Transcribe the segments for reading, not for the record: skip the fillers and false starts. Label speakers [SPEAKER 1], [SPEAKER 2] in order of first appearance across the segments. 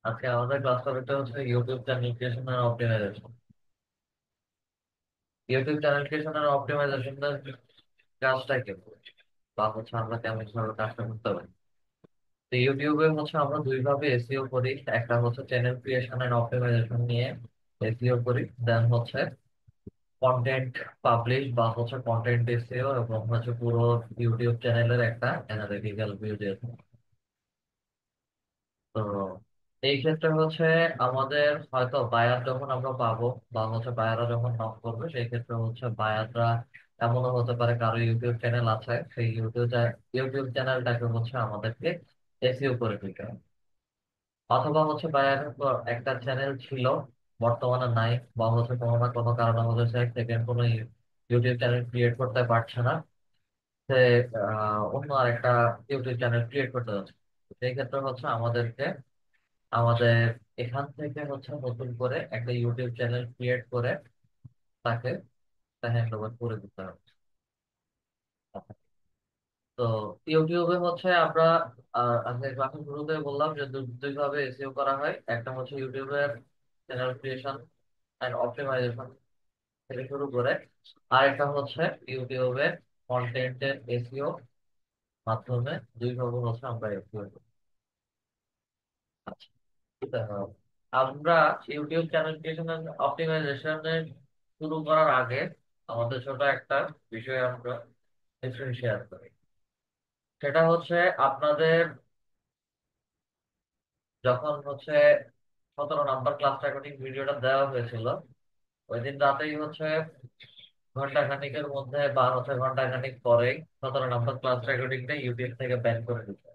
[SPEAKER 1] আজকে আমাদের ক্লাস টপিকটা হচ্ছে ইউটিউব চ্যানেল ক্রিয়েশন আর অপটিমাইজেশন। ইউটিউব চ্যানেল ক্রিয়েশন আর অপটিমাইজেশনের কাজটা কি, বা হচ্ছে আমরা কেমন ভাবে কাজটা করতে পারি। তো ইউটিউবে হচ্ছে আমরা দুই ভাবে এসইও করি। একটা হচ্ছে চ্যানেল ক্রিয়েশন এন্ড অপটিমাইজেশন নিয়ে এসইও করি, দেন হচ্ছে কন্টেন্ট পাবলিশ বা হচ্ছে কন্টেন্ট এসইও, এবং হচ্ছে পুরো ইউটিউব চ্যানেলের একটা অ্যানালিটিক্যাল ভিউ দিয়ে থাকি। তো এই ক্ষেত্রে হচ্ছে আমাদের হয়তো বায়ার যখন আমরা পাবো, বা হচ্ছে বায়াররা যখন নক করবে, সেই ক্ষেত্রে হচ্ছে বায়াররা এমনও হতে পারে কারো ইউটিউব চ্যানেল আছে, সেই ইউটিউব চ্যানেলটাকে হচ্ছে আমাদেরকে এসইও করে দিতে হবে। অথবা হচ্ছে বায়ারের একটা চ্যানেল ছিল, বর্তমানে নাই, বা হচ্ছে কোনো না কোনো কারণে হচ্ছে সেকেন্ড কোনো ইউটিউব চ্যানেল ক্রিয়েট করতে পারছে না, সে অন্য আরেকটা ইউটিউব চ্যানেল ক্রিয়েট করতে যাচ্ছে। সেই ক্ষেত্রে হচ্ছে আমাদের এখান থেকে হচ্ছে নতুন করে একটা ইউটিউব চ্যানেল ক্রিয়েট করে তাকে হ্যান্ড ওভার করে দিতে হবে। তো ইউটিউবে হচ্ছে আমরা আজকে ক্লাসের শুরুতে বললাম যে দুই ভাবে এসইও করা হয়। একটা হচ্ছে ইউটিউবের চ্যানেল ক্রিয়েশন এন্ড অপটিমাইজেশন থেকে শুরু করে, আর একটা হচ্ছে ইউটিউবের কন্টেন্টের এসইও মাধ্যমে। দুই ভাবে হচ্ছে আমরা এসইও করি। আচ্ছা, আহ, আমরা ইউটিউব চ্যানেল ক্রিয়েশন এন্ড অপটিমাইজেশনের শুরু করার আগে আমাদের ছোট একটা বিষয় আমরা শেয়ার করি। সেটা হচ্ছে আপনাদের যখন হচ্ছে 17 নম্বর ক্লাস রেকর্ডিং ভিডিওটা দেওয়া হয়েছিল, ওই দিন রাতেই হচ্ছে ঘন্টা খানিকের মধ্যে বা হচ্ছে ঘন্টা খানিক পরেই 17 নম্বর ক্লাস রেকর্ডিংটা ইউটিউব থেকে ব্যান করে দিচ্ছে।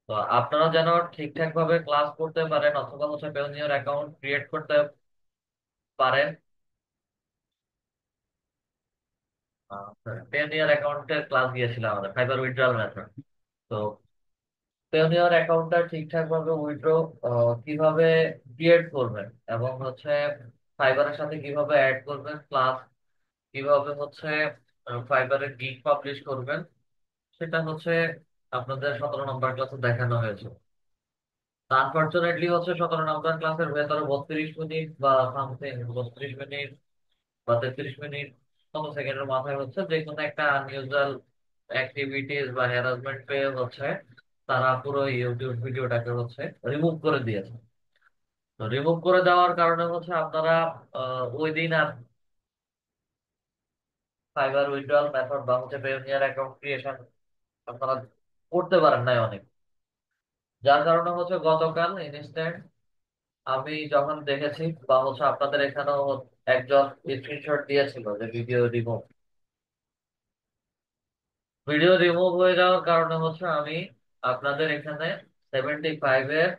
[SPEAKER 1] তো আপনারা যেন ঠিকঠাক ভাবে ক্লাস করতে পারেন অথবা হচ্ছে পেওনিয়র অ্যাকাউন্ট ক্রিয়েট করতে পারেন। পেওনিয়র অ্যাকাউন্টের ক্লাস দিয়েছিলাম আমাদের ফাইবার উইথড্রয়াল মেথড। তো পেওনিয়র অ্যাকাউন্টটা ঠিকঠাক ভাবে উইথড্র কিভাবে ক্রিয়েট করবেন, এবং হচ্ছে ফাইবারের সাথে কিভাবে অ্যাড করবেন, প্লাস কিভাবে হচ্ছে ফাইবারের গিগ পাবলিশ করবেন, সেটা হচ্ছে আপনাদের 17 নম্বর ক্লাসে দেখানো হয়েছে। আনফরচুনেটলি হচ্ছে 17 নম্বর ক্লাসের ভেতরে 32 মিনিট বা সামথিং 32 মিনিট বা 33 মিনিট কত সেকেন্ডের মাথায় হচ্ছে যে কোনো একটা আনইউজুয়াল অ্যাক্টিভিটিস বা হ্যারাসমেন্ট পেয়ে হচ্ছে তারা পুরো ইউটিউব ভিডিওটাকে হচ্ছে রিমুভ করে দিয়েছে। তো রিমুভ করে দেওয়ার কারণে হচ্ছে আপনারা ওই দিন আর ফাইবার উইথড্রয়াল মেথড বা হচ্ছে পেওনিয়ার অ্যাকাউন্ট ক্রিয়েশন আপনারা করতে পারেন নাই অনেক। যার কারণে হচ্ছে গতকাল ইনস্ট্যান্ট আমি যখন দেখেছি, বা হচ্ছে আপনাদের এখানেও একজন স্ক্রিনশট দিয়েছিল যে ভিডিও রিমুভ হয়ে যাওয়ার কারণে হচ্ছে আমি আপনাদের এখানে 75 এর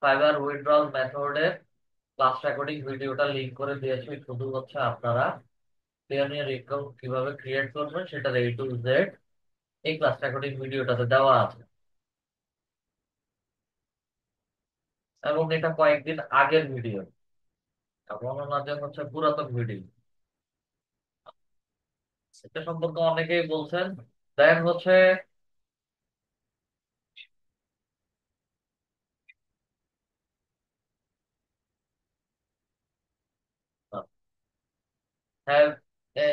[SPEAKER 1] ফাইবার উইথড্রল মেথডের ক্লাস রেকর্ডিং ভিডিওটা লিঙ্ক করে দিয়েছি। শুধু হচ্ছে আপনারা পেওনিয়ার অ্যাকাউন্ট কিভাবে ক্রিয়েট করবেন সেটা A to Z এই ক্লাস রেকর্ডিং ভিডিওটাতে দেওয়া আছে, এবং এটা কয়েকদিন আগের ভিডিও, এবং ওনাদের হচ্ছে পুরাতন ভিডিও। এটা সম্পর্কে অনেকেই বলছেন। দেন হচ্ছে have a,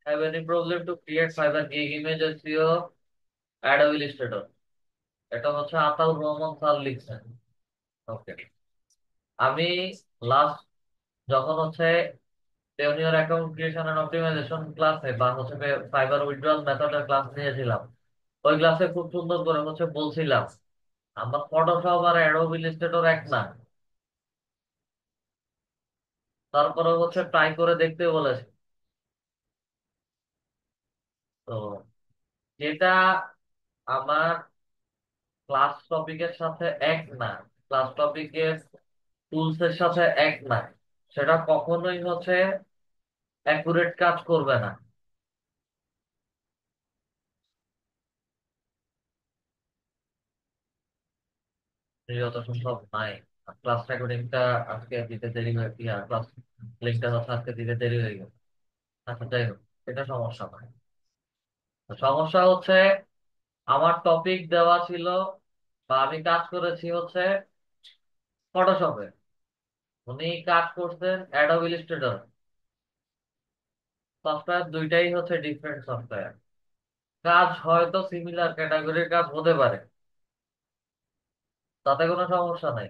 [SPEAKER 1] have any problem to create fiber gig image SEO Adobe Illustrator? এটা হচ্ছে আতাউর রহমান স্যার লিখছেন। ওকে, আমি লাস্ট যখন হচ্ছে Payoneer account creation and optimisation ক্লাসে বা হচ্ছে ফাইবার উইথড্রয়াল মেথডের ক্লাস নিয়েছিলাম, ওই ক্লাসে খুব সুন্দর করে হচ্ছে বলছিলাম আমার ফটোশপ আর অ্যাডোব ইলাস্ট্রেটর এক না। তারপরে হচ্ছে ট্রাই করে দেখতে বলেছে। তো যেটা আমার ক্লাস টপিকের সাথে এক না, ক্লাস টপিকের টুলস এর সাথে এক না, সেটা কখনোই হচ্ছে অ্যাকুরেট কাজ করবে না। যত সম্ভব নাই। ক্লাস রেকর্ডিংটা আজকে দিতে দেরি হয়ে ক্লাস লিঙ্কটা হচ্ছে আজকে দিতে দেরি হয়ে গেল। আচ্ছা, যাই হোক, এটা সমস্যা নয়। সমস্যা হচ্ছে আমার টপিক দেওয়া ছিল বা আমি কাজ করেছি হচ্ছে ফটোশপে, উনি কাজ করছেন অ্যাডোব ইলাস্ট্রেটর। সফটওয়্যার দুইটাই হচ্ছে ডিফারেন্ট সফটওয়্যার, কাজ হয়তো সিমিলার ক্যাটাগরির কাজ হতে পারে, তাতে কোনো সমস্যা নাই।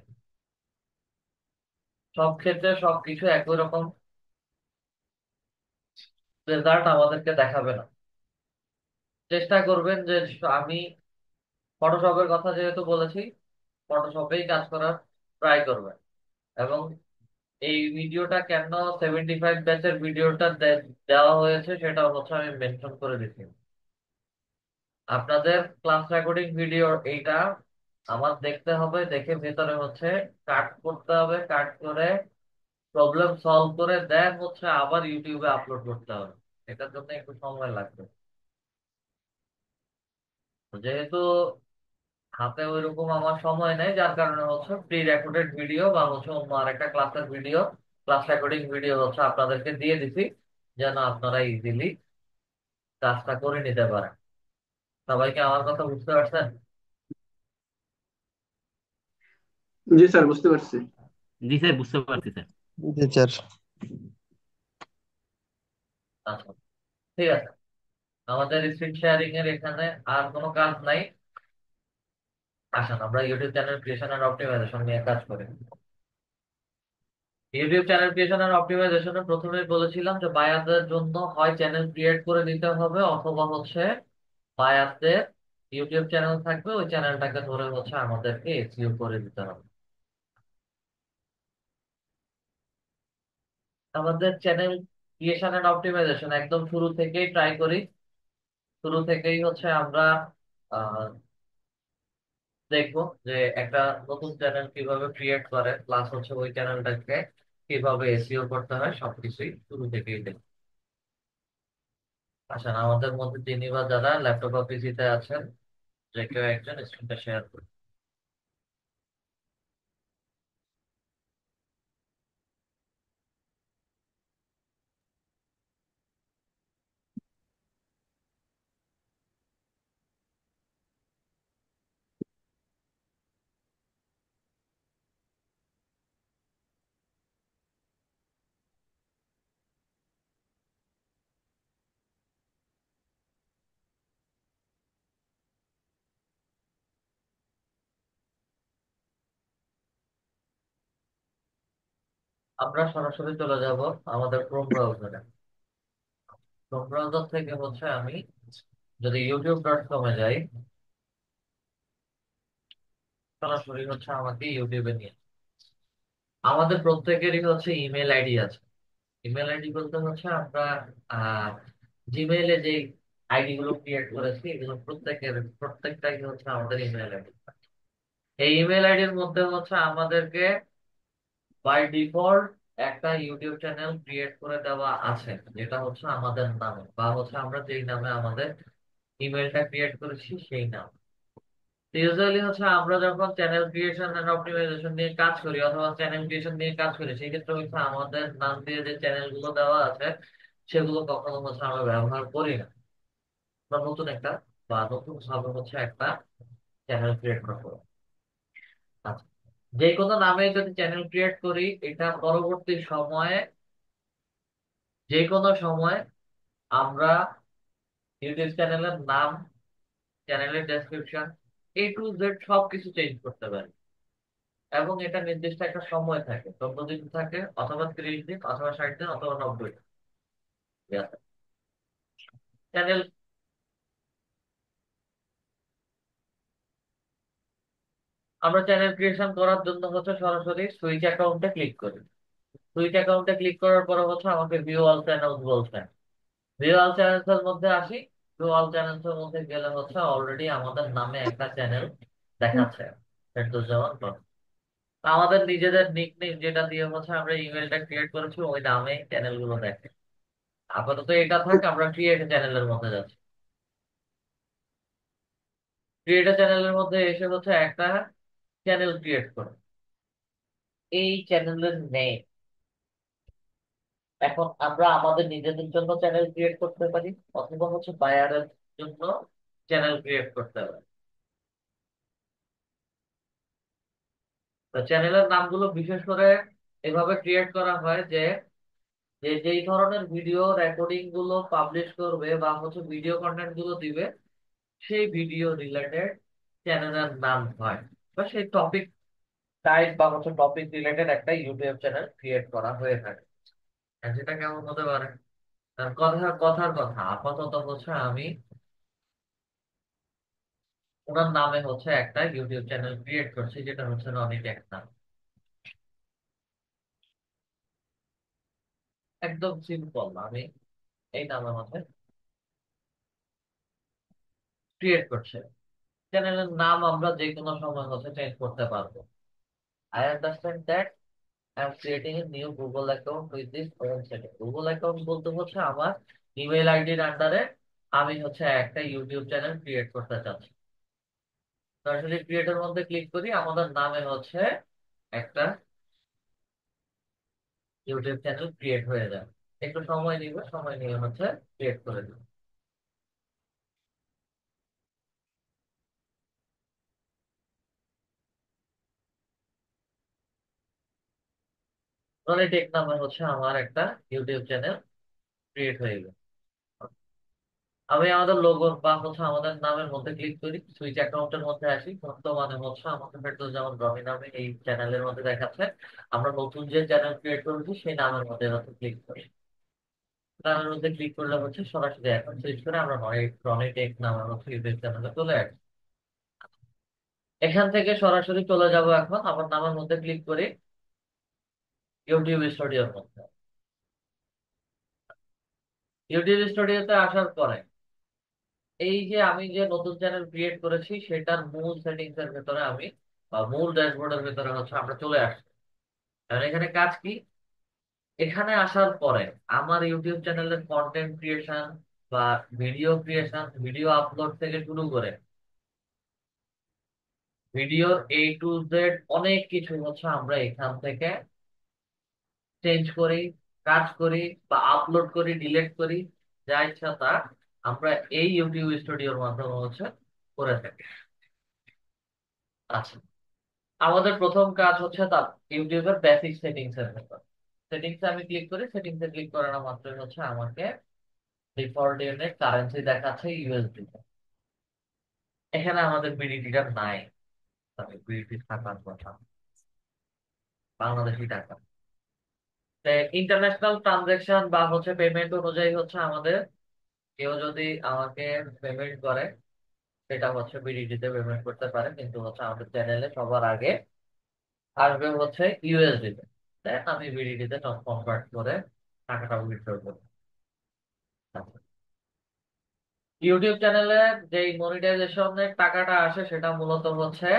[SPEAKER 1] সব ক্ষেত্রে সবকিছু একই রকম রেজাল্ট আমাদেরকে দেখাবে না। চেষ্টা করবেন যে আমি ফটোশপের কথা যেহেতু বলেছি, ফটোশপেই কাজ করার ট্রাই করবেন। এবং এই ভিডিওটা কেন 75 ব্যাচের ভিডিওটা দেওয়া হয়েছে সেটা হচ্ছে আমি মেনশন করে দিচ্ছি। আপনাদের ক্লাস রেকর্ডিং ভিডিও এইটা আমার দেখতে হবে, দেখে ভেতরে হচ্ছে কাট করতে হবে, কাট করে প্রবলেম সলভ করে দেন হচ্ছে আবার ইউটিউবে আপলোড করতে হবে। এটার জন্য একটু সময় লাগবে। তো যেহেতু হাতে ওইরকম আমার সময় নেই, যার কারণে হচ্ছে প্রি রেকর্ডেড ভিডিও বা হচ্ছে অন্য আরেকটা ক্লাসের ভিডিও, ক্লাস রেকর্ডিং ভিডিও হচ্ছে আপনাদেরকে দিয়ে দিছি, যেন আপনারা ইজিলি কাজটা করে নিতে পারেন। সবাইকে আমার কথা বুঝতে পারছেন?
[SPEAKER 2] জি স্যার, বুঝতে পারছি।
[SPEAKER 3] জি স্যার, বুঝতে পারছি স্যার।
[SPEAKER 4] জি স্যার।
[SPEAKER 1] আচ্ছা, ঠিক আছে। আমাদের স্ক্রিন শেয়ারিং এর এখানে আর কোনো কাজ নাই। আসেন আমরা YouTube channel creation and optimisation নিয়ে কাজ করি। ইউটিউব চ্যানেল ক্রিয়েশন এন্ড অপটিমাইজেশনে প্রথমেই বলেছিলাম যে বায়ারদের জন্য হয় চ্যানেল ক্রিয়েট করে দিতে হবে, অথবা হচ্ছে বায়ারদের ইউটিউব চ্যানেল থাকবে, ওই চ্যানেলটাকে ধরে হচ্ছে আমাদেরকে এসইও করে দিতে হবে। আমাদের চ্যানেল ক্রিয়েশন এন্ড অপটিমাইজেশন একদম শুরু থেকেই ট্রাই করি। শুরু থেকেই হচ্ছে আমরা আহ, দেখবো যে একটা নতুন চ্যানেল কিভাবে ক্রিয়েট করে, প্লাস হচ্ছে ওই চ্যানেলটাকে কিভাবে এসইও করতে হয়, সবকিছুই শুরু থেকেই দেখবো। আসেন আমাদের মধ্যে যিনি বা যারা ল্যাপটপ বা পিসিতে আছেন, যে কেউ একজন স্ক্রিনটা শেয়ার করুন। আমরা সরাসরি চলে যাব আমাদের ক্রোম ব্রাউজারে। ক্রোম ব্রাউজার থেকে হচ্ছে আমি যদি youtube.com এ যাই, সরাসরি হচ্ছে আমাকে ইউটিউবে নিয়ে আমাদের প্রত্যেকেরই হচ্ছে ইমেল আইডি আছে। ইমেল আইডি বলতে হচ্ছে আমরা আহ জিমেইলে যে আইডি গুলো ক্রিয়েট করেছি, এগুলো প্রত্যেকটাই হচ্ছে আমাদের ইমেল আইডি। এই ইমেল আইডির মধ্যে হচ্ছে আমাদেরকে বাই ডিফল্ট একটা ইউটিউব চ্যানেল ক্রিয়েট করে দেওয়া আছে, যেটা হচ্ছে আমাদের নামে বা হচ্ছে আমরা যেই নামে আমাদের ইমেলটা ক্রিয়েট করেছি সেই নাম। ইউজুয়ালি হচ্ছে আমরা যখন চ্যানেল ক্রিয়েশন এন্ড অপটিমাইজেশন নিয়ে কাজ করি অথবা চ্যানেল ক্রিয়েশন নিয়ে কাজ করি, সেই ক্ষেত্রে হচ্ছে আমাদের নাম দিয়ে যে চ্যানেল গুলো দেওয়া আছে সেগুলো কখনো হচ্ছে আমরা ব্যবহার করি না। আমরা নতুন একটা বা নতুন ভাবে হচ্ছে একটা চ্যানেল ক্রিয়েট করবো। আচ্ছা, যে কোনো নামে যদি চ্যানেল ক্রিয়েট করি, এটা পরবর্তী সময়ে যে কোনো সময় আমরা ইউটিউব চ্যানেলের নাম, চ্যানেলের ডেসক্রিপশন, A to Z সবকিছু চেঞ্জ করতে পারি। এবং এটা নির্দিষ্ট একটা সময় থাকে, 14 দিন থাকে, অথবা 30 দিন, অথবা 60 দিন, অথবা 90 দিন। ঠিক আছে। চ্যানেল আমরা চ্যানেল ক্রিয়েশন করার জন্য হচ্ছে সরাসরি সুইচ অ্যাকাউন্টে ক্লিক করি। সুইচ অ্যাকাউন্টে ক্লিক করার পরে হচ্ছে আমাকে ভিউ অল চ্যানেলস বলছে। ভিউ অল চ্যানেলস এর মধ্যে আসি। ভিউ অল চ্যানেলস এর মধ্যে গেলে হচ্ছে অলরেডি আমাদের নামে একটা চ্যানেল দেখাচ্ছে, ফেরদৌস জামান। আমাদের নিজেদের নিকনেম যেটা দিয়ে হচ্ছে আমরা ইমেলটা ক্রিয়েট করেছি, ওই নামে চ্যানেল গুলো দেখে। আপাতত এটা থাক, আমরা ক্রিয়েট চ্যানেলের মধ্যে যাচ্ছি। ক্রিয়েট চ্যানেলের মধ্যে এসে হচ্ছে একটা চ্যানেল ক্রিয়েট করো। এই চ্যানেলের নেম, এখন আমরা আমাদের নিজেদের জন্য চ্যানেল ক্রিয়েট করতে পারি, অথবা হচ্ছে বায়ারের জন্য চ্যানেল ক্রিয়েট করতে পারি। তো চ্যানেলের নামগুলো বিশেষ করে এভাবে ক্রিয়েট করা হয় যে যে যেই ধরনের ভিডিও রেকর্ডিং গুলো পাবলিশ করবে বা হচ্ছে ভিডিও কন্টেন্ট গুলো দিবে, সেই ভিডিও রিলেটেড চ্যানেলের নাম হয়, বা সেই টপিক টাইপ বা হচ্ছে টপিক রিলেটেড একটা ইউটিউব চ্যানেল ক্রিয়েট করা হয়ে থাকে। আর যেটা কেমন হতে পারে, আর কথার কথা আপাতত হচ্ছে আমি ওনার নামে হচ্ছে একটা ইউটিউব চ্যানেল ক্রিয়েট করছি, যেটা হচ্ছে রনি টেক নাম। একদম সিম্পল, আমি এই নামের মধ্যে ক্রিয়েট করছি। চ্যানেলের নাম আমরা যে কোনো সময় হচ্ছে চেঞ্জ করতে পারবো। I understand that I am creating a new Google account with this own setting. Google account বলতে হচ্ছে আমার ইমেল আইডির আন্ডারে আমি হচ্ছে একটা ইউটিউব চ্যানেল ক্রিয়েট করতে চাচ্ছি। সরাসরি ক্রিয়েটের মধ্যে ক্লিক করি, আমাদের নামে হচ্ছে একটা ইউটিউব চ্যানেল ক্রিয়েট হয়ে যায়। একটু সময় নিবে, সময় নিয়ে হচ্ছে ক্রিয়েট করে দিব। রনি টেক নামে হচ্ছে আমার একটা ইউটিউব চ্যানেল ক্রিয়েট হয়ে গেল। আমি আমাদের লোগো বা হচ্ছে আমাদের নামের মধ্যে ক্লিক করি, সুইচ অ্যাকাউন্টের মধ্যে আসি, বর্তমানে হচ্ছে আমাদের ফেরদৌস জামান রনি নামে এই চ্যানেলের মধ্যে দেখাচ্ছে। আমরা নতুন যে চ্যানেল ক্রিয়েট করেছি সেই নামের মধ্যে হচ্ছে ক্লিক করি। নামের মধ্যে ক্লিক করলে হচ্ছে সরাসরি এখন সুইচ করে আমরা রনি টেক নামের হচ্ছে ইউটিউব চ্যানেলে চলে আসি। এখান থেকে সরাসরি চলে যাব এখন আমার নামের মধ্যে ক্লিক করি ইউটিউব স্টুডিওর মধ্যে। ইউটিউব স্টুডিওতে আসার পরে এই যে আমি যে নতুন চ্যানেল ক্রিয়েট করেছি সেটার মূল সেটিংস এর ভেতরে আমি বা মূল ড্যাশবোর্ডের ভেতরে হচ্ছে আমরা চলে আসছি। আর এখানে কাজ কি, এখানে আসার পরে আমার ইউটিউব চ্যানেলের কন্টেন্ট ক্রিয়েশন বা ভিডিও ক্রিয়েশন, ভিডিও আপলোড থেকে শুরু করে ভিডিওর A to Z অনেক কিছু হচ্ছে আমরা এখান থেকে চেঞ্জ করি, কাজ করি, বা আপলোড করি, ডিলিট করি, যা ইচ্ছা তা আমরা এই ইউটিউব স্টুডিওর মাধ্যমে হচ্ছে করে থাকি। আচ্ছা, আমাদের প্রথম কাজ হচ্ছে তার ইউটিউবের বেসিক সেটিংস এর ভেতর। সেটিংস আমি ক্লিক করি, সেটিংস এ ক্লিক করার মাত্রই হচ্ছে আমাকে ডিফল্ট ইউনিট কারেন্সি দেখাচ্ছে ইউএসডি। এখানে আমাদের বিডিটিটা নাই, তবে বিডিটি থাকার কথা বাংলাদেশি টাকা। ইন্টারন্যাশনাল ট্রানজাকশন বা হচ্ছে পেমেন্ট অনুযায়ী হচ্ছে আমাদের কেউ যদি আমাকে পেমেন্ট করে সেটা হচ্ছে বিডিটি তে পেমেন্ট করতে পারে, কিন্তু হচ্ছে আমাদের চ্যানেলে সবার আগে আসবে হচ্ছে ইউএসডি তে। দেন আমি বিডিটি তে কনভার্ট করে টাকাটা উইথড্র করবো। ইউটিউব চ্যানেলে যে মনিটাইজেশনের টাকাটা আসে সেটা মূলত হচ্ছে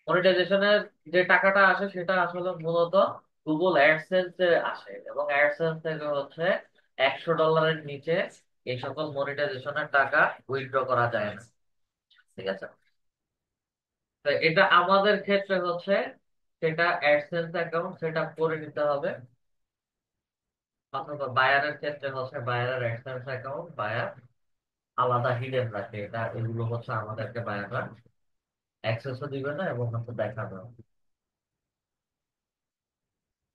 [SPEAKER 1] মনিটাইজেশনের যে টাকাটা আসে সেটা আসলে মূলত গুগল অ্যাডসেন্স এ আসে, এবং অ্যাডসেন্স থেকে হচ্ছে $100 নিচে এই সকল মনিটাইজেশনের টাকা উইথড্র করা যায় না। ঠিক আছে, তো এটা আমাদের ক্ষেত্রে হচ্ছে সেটা অ্যাডসেন্স অ্যাকাউন্ট সেট আপ করে নিতে হবে, অথবা বায়ারের ক্ষেত্রে হচ্ছে বায়ারের অ্যাডসেন্স অ্যাকাউন্ট বায়ার আলাদা হিডেন রাখে। এটা এগুলো হচ্ছে আমাদেরকে বায়াররা অ্যাক্সেসও দিবে না এবং হচ্ছে দেখাবে না।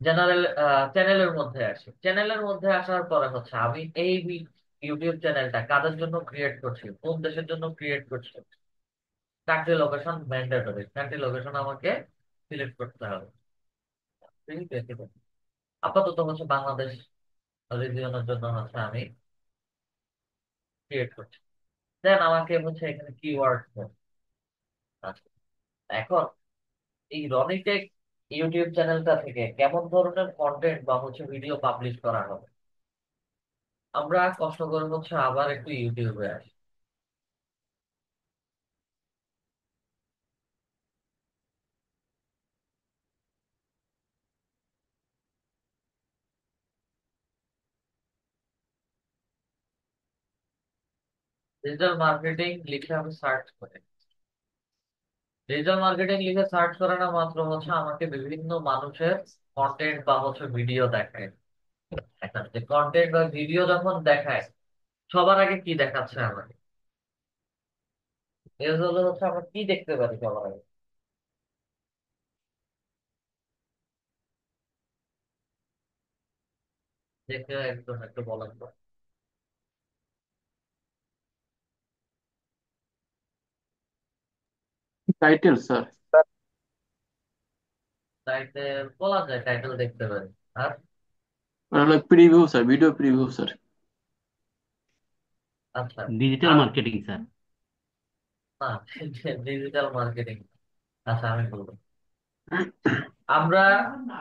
[SPEAKER 1] জেনারেল চ্যানেলের মধ্যে আসি, চ্যানেলের মধ্যে আসার পরে হচ্ছে আমি এই ইউটিউব চ্যানেলটা কাদের জন্য ক্রিয়েট করছি, কোন দেশের জন্য ক্রিয়েট করছি, country location mandatory, country location আমাকে সিলেক্ট করতে হবে। ঠিক আছে, আপাতত হচ্ছে বাংলাদেশ রিজিয়নের জন্য হচ্ছে আমি ক্রিয়েট করছি। দেন আমাকে হচ্ছে এখানে কিওয়ার্ড আছে। এখন এই রনিটেক ইউটিউব চ্যানেলটা থেকে কেমন ধরনের কন্টেন্ট বা হচ্ছে ভিডিও পাবলিশ করা হবে, আমরা কষ্ট করে হচ্ছে আবার একটু ইউটিউবে আসি। ডিজিটাল মার্কেটিং লিখে আমি সার্চ করি। ডিজিটাল মার্কেটিং লিখে সার্চ করে না মাত্র হচ্ছে আমাকে বিভিন্ন মানুষের কন্টেন্ট বা হচ্ছে ভিডিও দেখায়। এখন যে কন্টেন্ট বা ভিডিও যখন দেখায় সবার আগে কি দেখাচ্ছে আমাকে, এজ হলে হচ্ছে আমরা কি দেখতে পারি সবার আগে? দেখতে একদম একটু বলেন তো।
[SPEAKER 2] Title sir.
[SPEAKER 1] টাইটেল বলা যায়, টাইটেল দেখতে পারি। আর
[SPEAKER 2] হলো preview sir, video preview sir.
[SPEAKER 1] আচ্ছা।
[SPEAKER 3] ডিজিটাল
[SPEAKER 1] আর
[SPEAKER 3] মার্কেটিং স্যার।
[SPEAKER 1] না, ডিজিটাল মার্কেটিং। আচ্ছা আমি বলবো, আমরা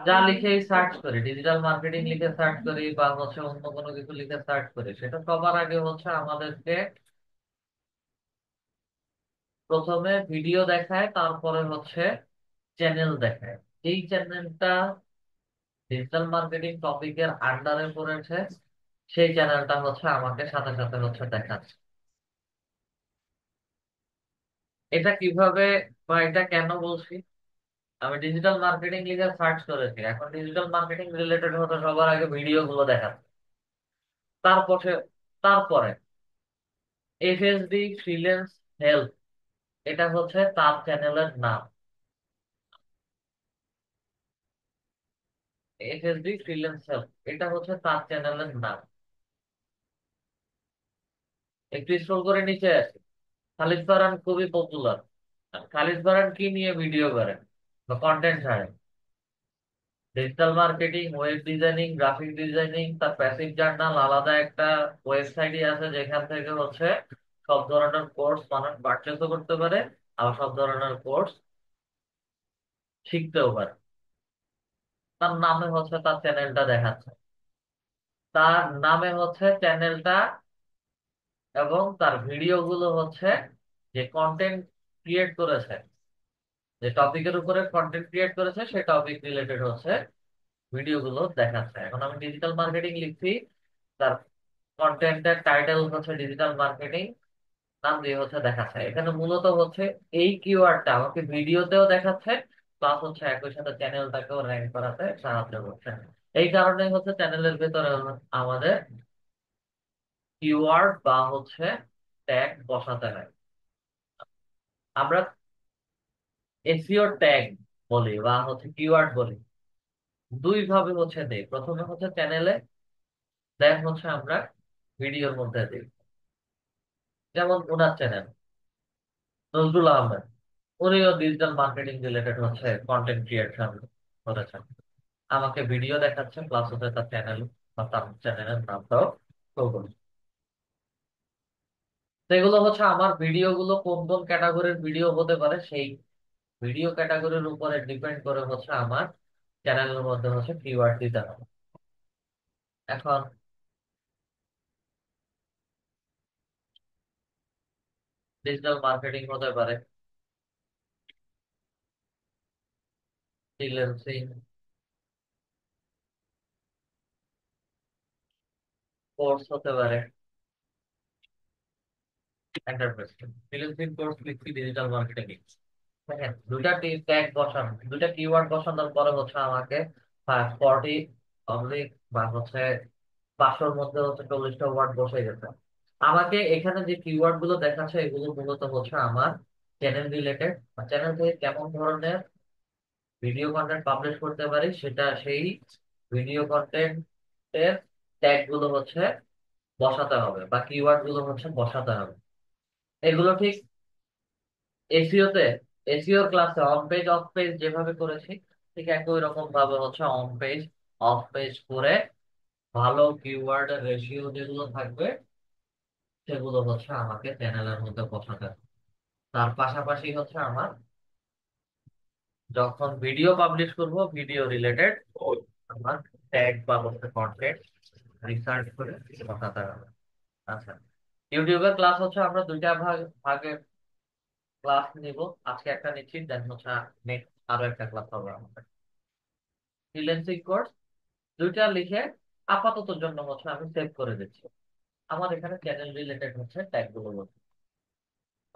[SPEAKER 1] যা লিখে সার্চ করি, ডিজিটাল মার্কেটিং লিখে সার্চ করি বা হচ্ছে অন্য কোনো কিছু লিখে সার্চ করি, সেটা সবার আগে হচ্ছে আমাদেরকে প্রথমে ভিডিও দেখায়, তারপরে হচ্ছে চ্যানেল দেখায়। এই চ্যানেলটা ডিজিটাল মার্কেটিং টপিকের আন্ডারে পড়েছে, সেই চ্যানেলটা হচ্ছে আমাকে সাথে সাথে হচ্ছে দেখাচ্ছে। এটা কিভাবে বা এটা কেন বলছি? আমি ডিজিটাল মার্কেটিং লিখে সার্চ করেছি, এখন ডিজিটাল মার্কেটিং রিলেটেড হতে সবার আগে ভিডিও গুলো দেখাচ্ছে। তারপরে তারপরে এফএসডি ফ্রিল্যান্স হেল্প, এটা হচ্ছে তার চ্যানেলের নাম। এফএসডি ফ্রিল্যান্স হেল্প, এটা হচ্ছে তার চ্যানেলের নাম। একটু স্ক্রল করে নিচে আসি। খালিদ ফারহান খুবই পপুলার। খালিদ ফারহান কি নিয়ে ভিডিও করেন বা কন্টেন্ট ছাড়েন? Digital marketing, web designing, graphic designing, তার প্যাসিভ জার্নাল, আলাদা একটা ওয়েবসাইটই আছে যেখান থেকে হচ্ছে সব ধরনের কোর্স মানুষ পারচেজও করতে পারে, আবার সব ধরনের কোর্স শিখতেও পারে। তার নামে হচ্ছে তার চ্যানেলটা দেখাচ্ছে, তার নামে হচ্ছে চ্যানেলটা, এবং তার ভিডিও গুলো হচ্ছে যে কন্টেন্ট ক্রিয়েট করেছে, যে টপিকের উপরে কন্টেন্ট ক্রিয়েট করেছে সেই টপিক রিলেটেড হচ্ছে ভিডিও গুলো দেখাচ্ছে। এখন আমি ডিজিটাল মার্কেটিং লিখছি, তার কন্টেন্টের টাইটেল হচ্ছে ডিজিটাল মার্কেটিং, নাম দিয়ে হচ্ছে দেখাচ্ছে। এখানে মূলত হচ্ছে এই কিওয়ার্ডটা আমাকে ভিডিওতেও দেখাচ্ছে, প্লাস হচ্ছে একই সাথে চ্যানেলটাকেও র্যাঙ্ক করাতে সাহায্য করছে। এই কারণে হচ্ছে চ্যানেলের ভেতরে আমাদের কিওয়ার্ড বা হচ্ছে ট্যাগ বসাতে হয়। আমরা এসইও ট্যাগ বলি বা হচ্ছে কিওয়ার্ড বলি, দুই ভাবে হচ্ছে দেই। প্রথমে হচ্ছে চ্যানেলে, দেন হচ্ছে আমরা ভিডিওর মধ্যে দিই। যেমন ওনার চ্যানেল, নজরুল আহমেদ, উনিও ডিজিটাল মার্কেটিং রিলেটেড হচ্ছে কন্টেন্ট ক্রিয়েশন করেছেন। আমাকে ভিডিও দেখাচ্ছে, প্লাস হচ্ছে তার চ্যানেল বা তার চ্যানেলের নামটাও শো করছে। তো এগুলো হচ্ছে আমার ভিডিও গুলো কোন কোন ক্যাটাগরির ভিডিও হতে পারে, সেই ভিডিও ক্যাটাগরির উপরে ডিপেন্ড করে হচ্ছে আমার চ্যানেলের মধ্যে হচ্ছে কিওয়ার্ড দিতে হবে। এখন ডিজিটাল মার্কেটিং হতে পারে ফ্রিল্যান্সিং, কোর্স হতে পারে এন্টারপ্রাইজ। ফ্রিল্যান্সিং কোর্স লিখছি, ডিজিটাল মার্কেটিং। দেখেন দুইটা ট্যাগ বসানো, দুইটা কিওয়ার্ড বসানোর পরে হচ্ছে আমাকে 40 অবলিক বা হচ্ছে 500-র মধ্যে হচ্ছে 40টা ওয়ার্ড বসে গেছে। আমাকে এখানে যে কিওয়ার্ড গুলো দেখাচ্ছে এগুলো মূলত হচ্ছে আমার চ্যানেল রিলেটেড, চ্যানেল থেকে কেমন ধরনের ভিডিও কন্টেন্ট পাবলিশ করতে পারি সেটা, সেই ভিডিও কন্টেন্ট এর ট্যাগ গুলো হচ্ছে বসাতে হবে বা কিওয়ার্ড গুলো হচ্ছে বসাতে হবে। এগুলো ঠিক এসিওতে, এসিওর ক্লাসে অন পেজ অফ পেজ যেভাবে করেছি, ঠিক একই রকম ভাবে হচ্ছে অন পেজ অফ পেজ করে ভালো কিওয়ার্ড রেশিও যেগুলো থাকবে সেগুলো হচ্ছে আমাকে চ্যানেলের মধ্যে বসাতে হবে। তার পাশাপাশি হচ্ছে আমার যখন ভিডিও পাবলিশ করব, ভিডিও রিলেটেড আমার ট্যাগ বা হচ্ছে কন্টেন্ট রিসার্চ করে বসাতে হবে। আচ্ছা, ইউটিউবের ক্লাস হচ্ছে আমরা দুইটা ভাগে ক্লাস নিব। আজকে একটা নিচ্ছি, দেন হচ্ছে নেক্সট আরো একটা ক্লাস হবে আমাদের ফ্রিল্যান্সিং কোর্স। দুইটা লিখে আপাতত জন্য হচ্ছে আমি সেভ করে দিচ্ছি। আমার এখানে চ্যানেল রিলেটেড হচ্ছে ট্যাগ গুলো বলছি।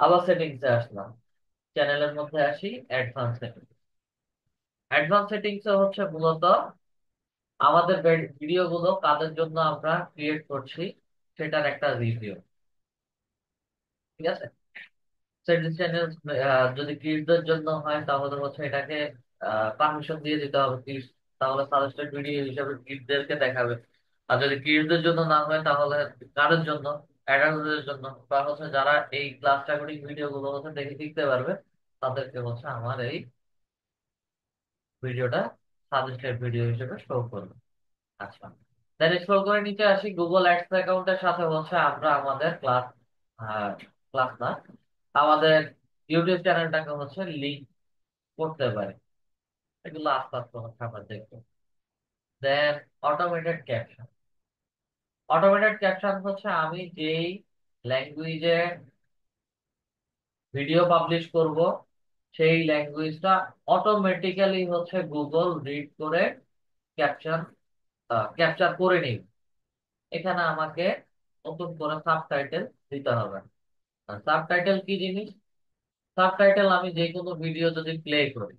[SPEAKER 1] আবার সেটিংস এ আসলাম, চ্যানেলের মধ্যে আসি, অ্যাডভান্স সেটিংস। অ্যাডভান্স সেটিংস হচ্ছে মূলত আমাদের ভিডিও গুলো কাদের জন্য আমরা ক্রিয়েট করছি সেটার একটা রিভিউ। ঠিক আছে, চ্যানেল যদি কিডসদের জন্য হয় তাহলে হচ্ছে এটাকে পারমিশন দিয়ে দিতে হবে কিডস, তাহলে সাজেস্টেড ভিডিও হিসেবে কিডসদেরকে দেখাবে। আর যদি কিডসদের জন্য না হয় তাহলে কারোর জন্য, অ্যাডাল্টদের জন্য, বা হচ্ছে যারা এই ক্লাস রেকর্ডিং ভিডিও গুলো হচ্ছে দেখে শিখতে পারবে, তাদেরকে হচ্ছে আমার এই ভিডিওটা সাজেস্টেড ভিডিও হিসেবে শো করবে। আচ্ছা, দেন স্ক্রল করে নিচে আসি, গুগল অ্যাডস অ্যাকাউন্টের সাথে হচ্ছে আমরা আমাদের ক্লাস, ক্লাস না, আমাদের ইউটিউব চ্যানেলটাকে হচ্ছে লিংক করতে পারি। এগুলো আস্তে আস্তে হচ্ছে আমরা দেখবো। দেন অটোমেটেড ক্যাপশন। অটোমেটেড ক্যাপশন হচ্ছে আমি যেই ল্যাঙ্গুয়েজে ভিডিও পাবলিশ করব সেই ল্যাঙ্গুয়েজটা অটোমেটিক্যালি হচ্ছে গুগল রিড করে ক্যাপশন ক্যাপচার করে নিবে। এখানে আমাকে নতুন করে সাবটাইটেল দিতে হবে। সাবটাইটেল কি জিনিস? সাবটাইটেল আমি যে কোনো ভিডিও যদি প্লে করি,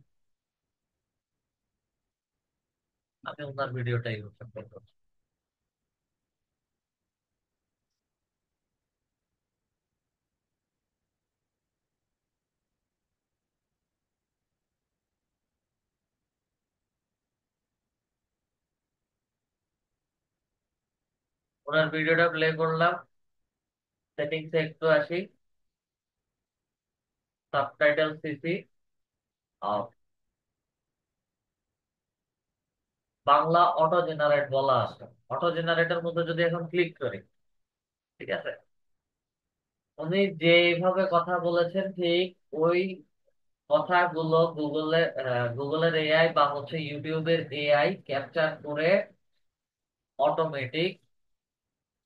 [SPEAKER 1] আমি ওনার ভিডিওটাই হচ্ছে play করছি। ওনার ভিডিওটা প্লে করলাম, সেটিংসে একটু আসি, subtitle CC of, Bangla auto generate বলা আছে। অটো জেনারেটের মধ্যে যদি এখন ক্লিক করি, ঠিক আছে, উনি যেভাবে কথা বলেছেন ঠিক ওই কথাগুলো গুগলের এআই বা হচ্ছে ইউটিউবের এআই ক্যাপচার করে অটোমেটিক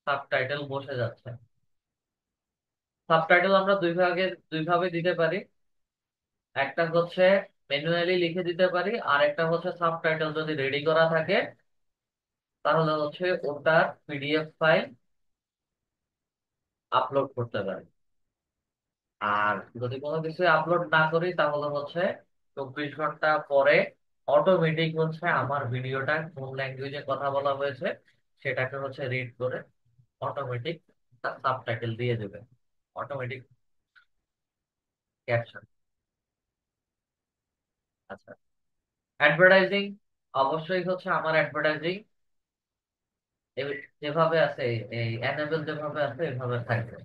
[SPEAKER 1] সাবটাইটেল বসে যাচ্ছে। সাবটাইটেল আমরা দুই ভাবে দিতে পারি। একটা হচ্ছে ম্যানুয়ালি লিখে দিতে পারি, আর একটা হচ্ছে সাবটাইটেল যদি রেডি করা থাকে তাহলে হচ্ছে ওটার পিডিএফ ফাইল আপলোড করতে পারি। আর যদি কোনো কিছু আপলোড না করি তাহলে হচ্ছে 24 ঘন্টা পরে অটোমেটিক হচ্ছে আমার ভিডিওটা কোন ল্যাঙ্গুয়েজে কথা বলা হয়েছে সেটাকে হচ্ছে রিড করে অটোমেটিক তার সাবটাইটেল দিয়ে দেবে, অটোমেটিক ক্যাপশন। আচ্ছা, অ্যাডভার্টাইজিং, অবশ্যই হচ্ছে আমার অ্যাডভার্টাইজিং যেভাবে আছে, এই এনেবল যেভাবে আছে এভাবে থাকবে।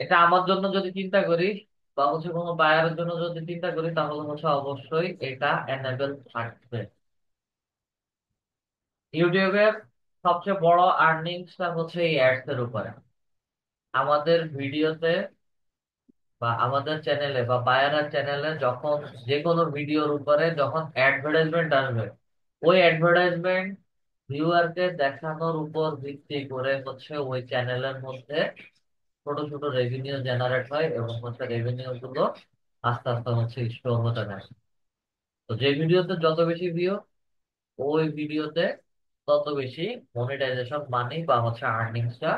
[SPEAKER 1] এটা আমার জন্য যদি চিন্তা করি বা হচ্ছে কোনো বায়ারের জন্য যদি চিন্তা করি তাহলে হচ্ছে অবশ্যই এটা এনেবল থাকবে। ইউটিউবের সবচেয়ে বড় আর্নিংসটা হচ্ছে এই অ্যাডস এর উপরে। আমাদের ভিডিওতে বা আমাদের চ্যানেলে বা বায়ারের চ্যানেলে যখন যে কোনো ভিডিওর উপরে যখন অ্যাডভার্টাইজমেন্ট আসবে, ওই অ্যাডভার্টাইজমেন্ট ভিউয়ারকে দেখানোর উপর ভিত্তি করে হচ্ছে ওই চ্যানেলের মধ্যে ছোট ছোট রেভিনিউ জেনারেট হয় এবং হচ্ছে রেভিনিউ গুলো আস্তে আস্তে হচ্ছে স্টোর হতে থাকে। তো যে ভিডিওতে যত বেশি ভিউ, ওই ভিডিওতে তত বেশি মনিটাইজেশন মানি বা হচ্ছে আর্নিংসটা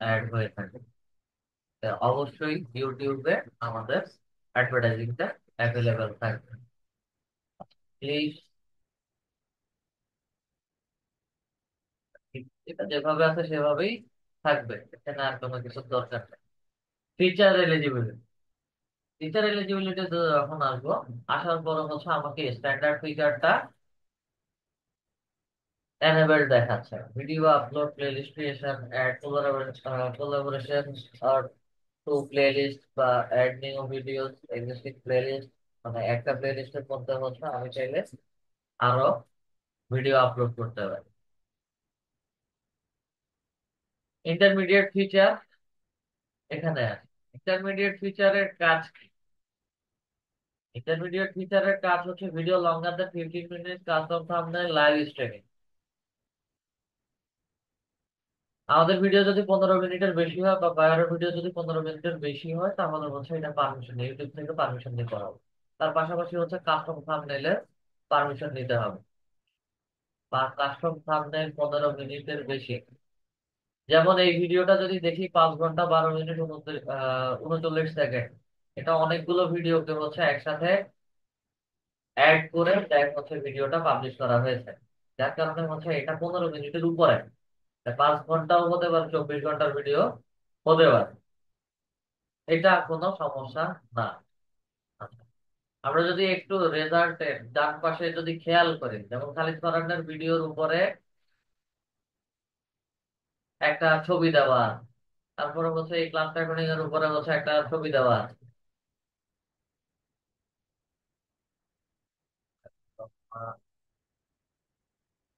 [SPEAKER 1] অ্যাড হয়ে থাকে। তো অবশ্যই ইউটিউবে আমাদের অ্যাডভার্টাইজিংটা অ্যাভেলেবেল থাকবে। প্লিজ, এটা যেভাবে আছে সেভাবেই থাকবে, এখানে আর কোনো কিছু দরকার নেই। ফিচার এলিজিবিলিটি, ফিচার এলিজিবিলিটি যখন আসবো, আসার পর হচ্ছে আমাকে স্ট্যান্ডার্ড ফিচারটা এনেবল দেখাচ্ছে। Video upload, playlist creation, add collaboration আর টু প্লেলিস্ট বা add new videos existing playlist, মানে একটা প্লেলিস্টের মধ্যে হচ্ছে আমি চাইলে আরো ভিডিও আপলোড করতে পারি। ইন্টারমিডিয়েট ফিচার এখানে আছে। ইন্টারমিডিয়েট ফিচারের কাজ কি? ইন্টারমিডিয়েট ফিচারের কাজ হচ্ছে ভিডিও লঙ্গার than 15 minute, custom thumbnail, live streaming. আমাদের ভিডিও যদি 15 মিনিটের বেশি হয় বা বায়ারের ভিডিও যদি 15 মিনিটের বেশি হয় তাহলে হচ্ছে এটা পারমিশন, ইউটিউব থেকে পারমিশন নিতে হবে। তার পাশাপাশি হচ্ছে কাস্টম থাম্বনেলের পারমিশন নিতে হবে। বা কাস্টম থাম্বনেল 15 মিনিটের বেশি, যেমন এই ভিডিওটা যদি দেখি 5 ঘন্টা 12 মিনিট 39 সেকেন্ড, এটা অনেকগুলো ভিডিওকে হচ্ছে একসাথে অ্যাড করে দেখ হচ্ছে ভিডিওটা পাবলিশ করা হয়েছে। যার কারণে হচ্ছে এটা 15 মিনিটের উপরে, 5 ঘন্টাও হতে পারে, 24 ঘন্টার ভিডিও হতে পারে। এটা কোনো সমস্যা না। আচ্ছা, আমরা যদি একটু রেজাল্টের ডান পাশে যদি খেয়াল করি, যেমন খালিদ ফারহানের ভিডিওর উপরে একটা ছবি দেওয়া আছে, তারপরে হচ্ছে এই ক্লাস রেকর্ডিং এর উপরে হচ্ছে একটা ছবি দেওয়া আছে।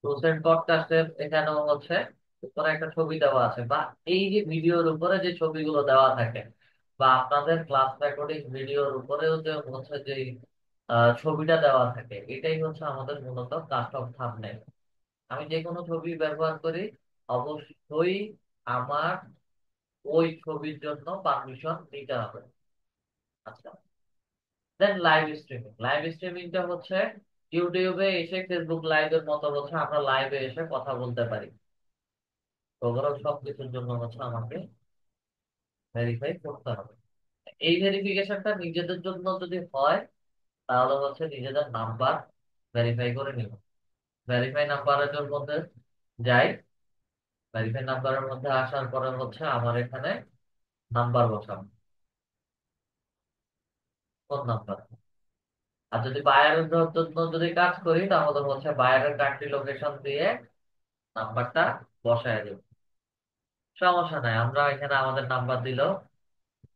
[SPEAKER 1] রুসেন্ট পডকাস্টের এখানেও হচ্ছে উপরে একটা ছবি দেওয়া আছে, বা এই যে ভিডিওর উপরে যে ছবিগুলো দেওয়া থাকে, বা আপনাদের ক্লাস রেকর্ডিং ভিডিওর উপরেও যে হচ্ছে যে ছবিটা দেওয়া থাকে, এটাই হচ্ছে আমাদের মূলত কাস্টম থাম্বনেল। আমি যে কোনো ছবি ব্যবহার করি, অবশ্যই আমার ওই ছবির জন্য পারমিশন নিতে হবে। আচ্ছা, দেন লাইভ স্ট্রিমিংটা হচ্ছে ইউটিউবে এসে ফেসবুক লাইভের মতো হচ্ছে আমরা লাইভে এসে কথা বলতে পারি। ওভারঅল সবকিছুর জন্য হচ্ছে আমাকে ভেরিফাই করতে হবে। এই ভেরিফিকেশনটা নিজেদের জন্য যদি হয়, তাহলে হচ্ছে নিজেদের নাম্বার ভেরিফাই করে নিব। ভেরিফাই নাম্বারের মধ্যে যাই, ভেরিফাই নাম্বারের মধ্যে আসার পরে হচ্ছে আমার এখানে নাম্বার বসাবো, কোন নাম্বার। আর যদি বায়ারের জন্য যদি কাজ করি, তাহলে হচ্ছে বায়ারের কান্ট্রি লোকেশন দিয়ে নাম্বারটা বসায় দেব। সমস্যা নাই, আমরা এখানে আমাদের নাম্বার দিল,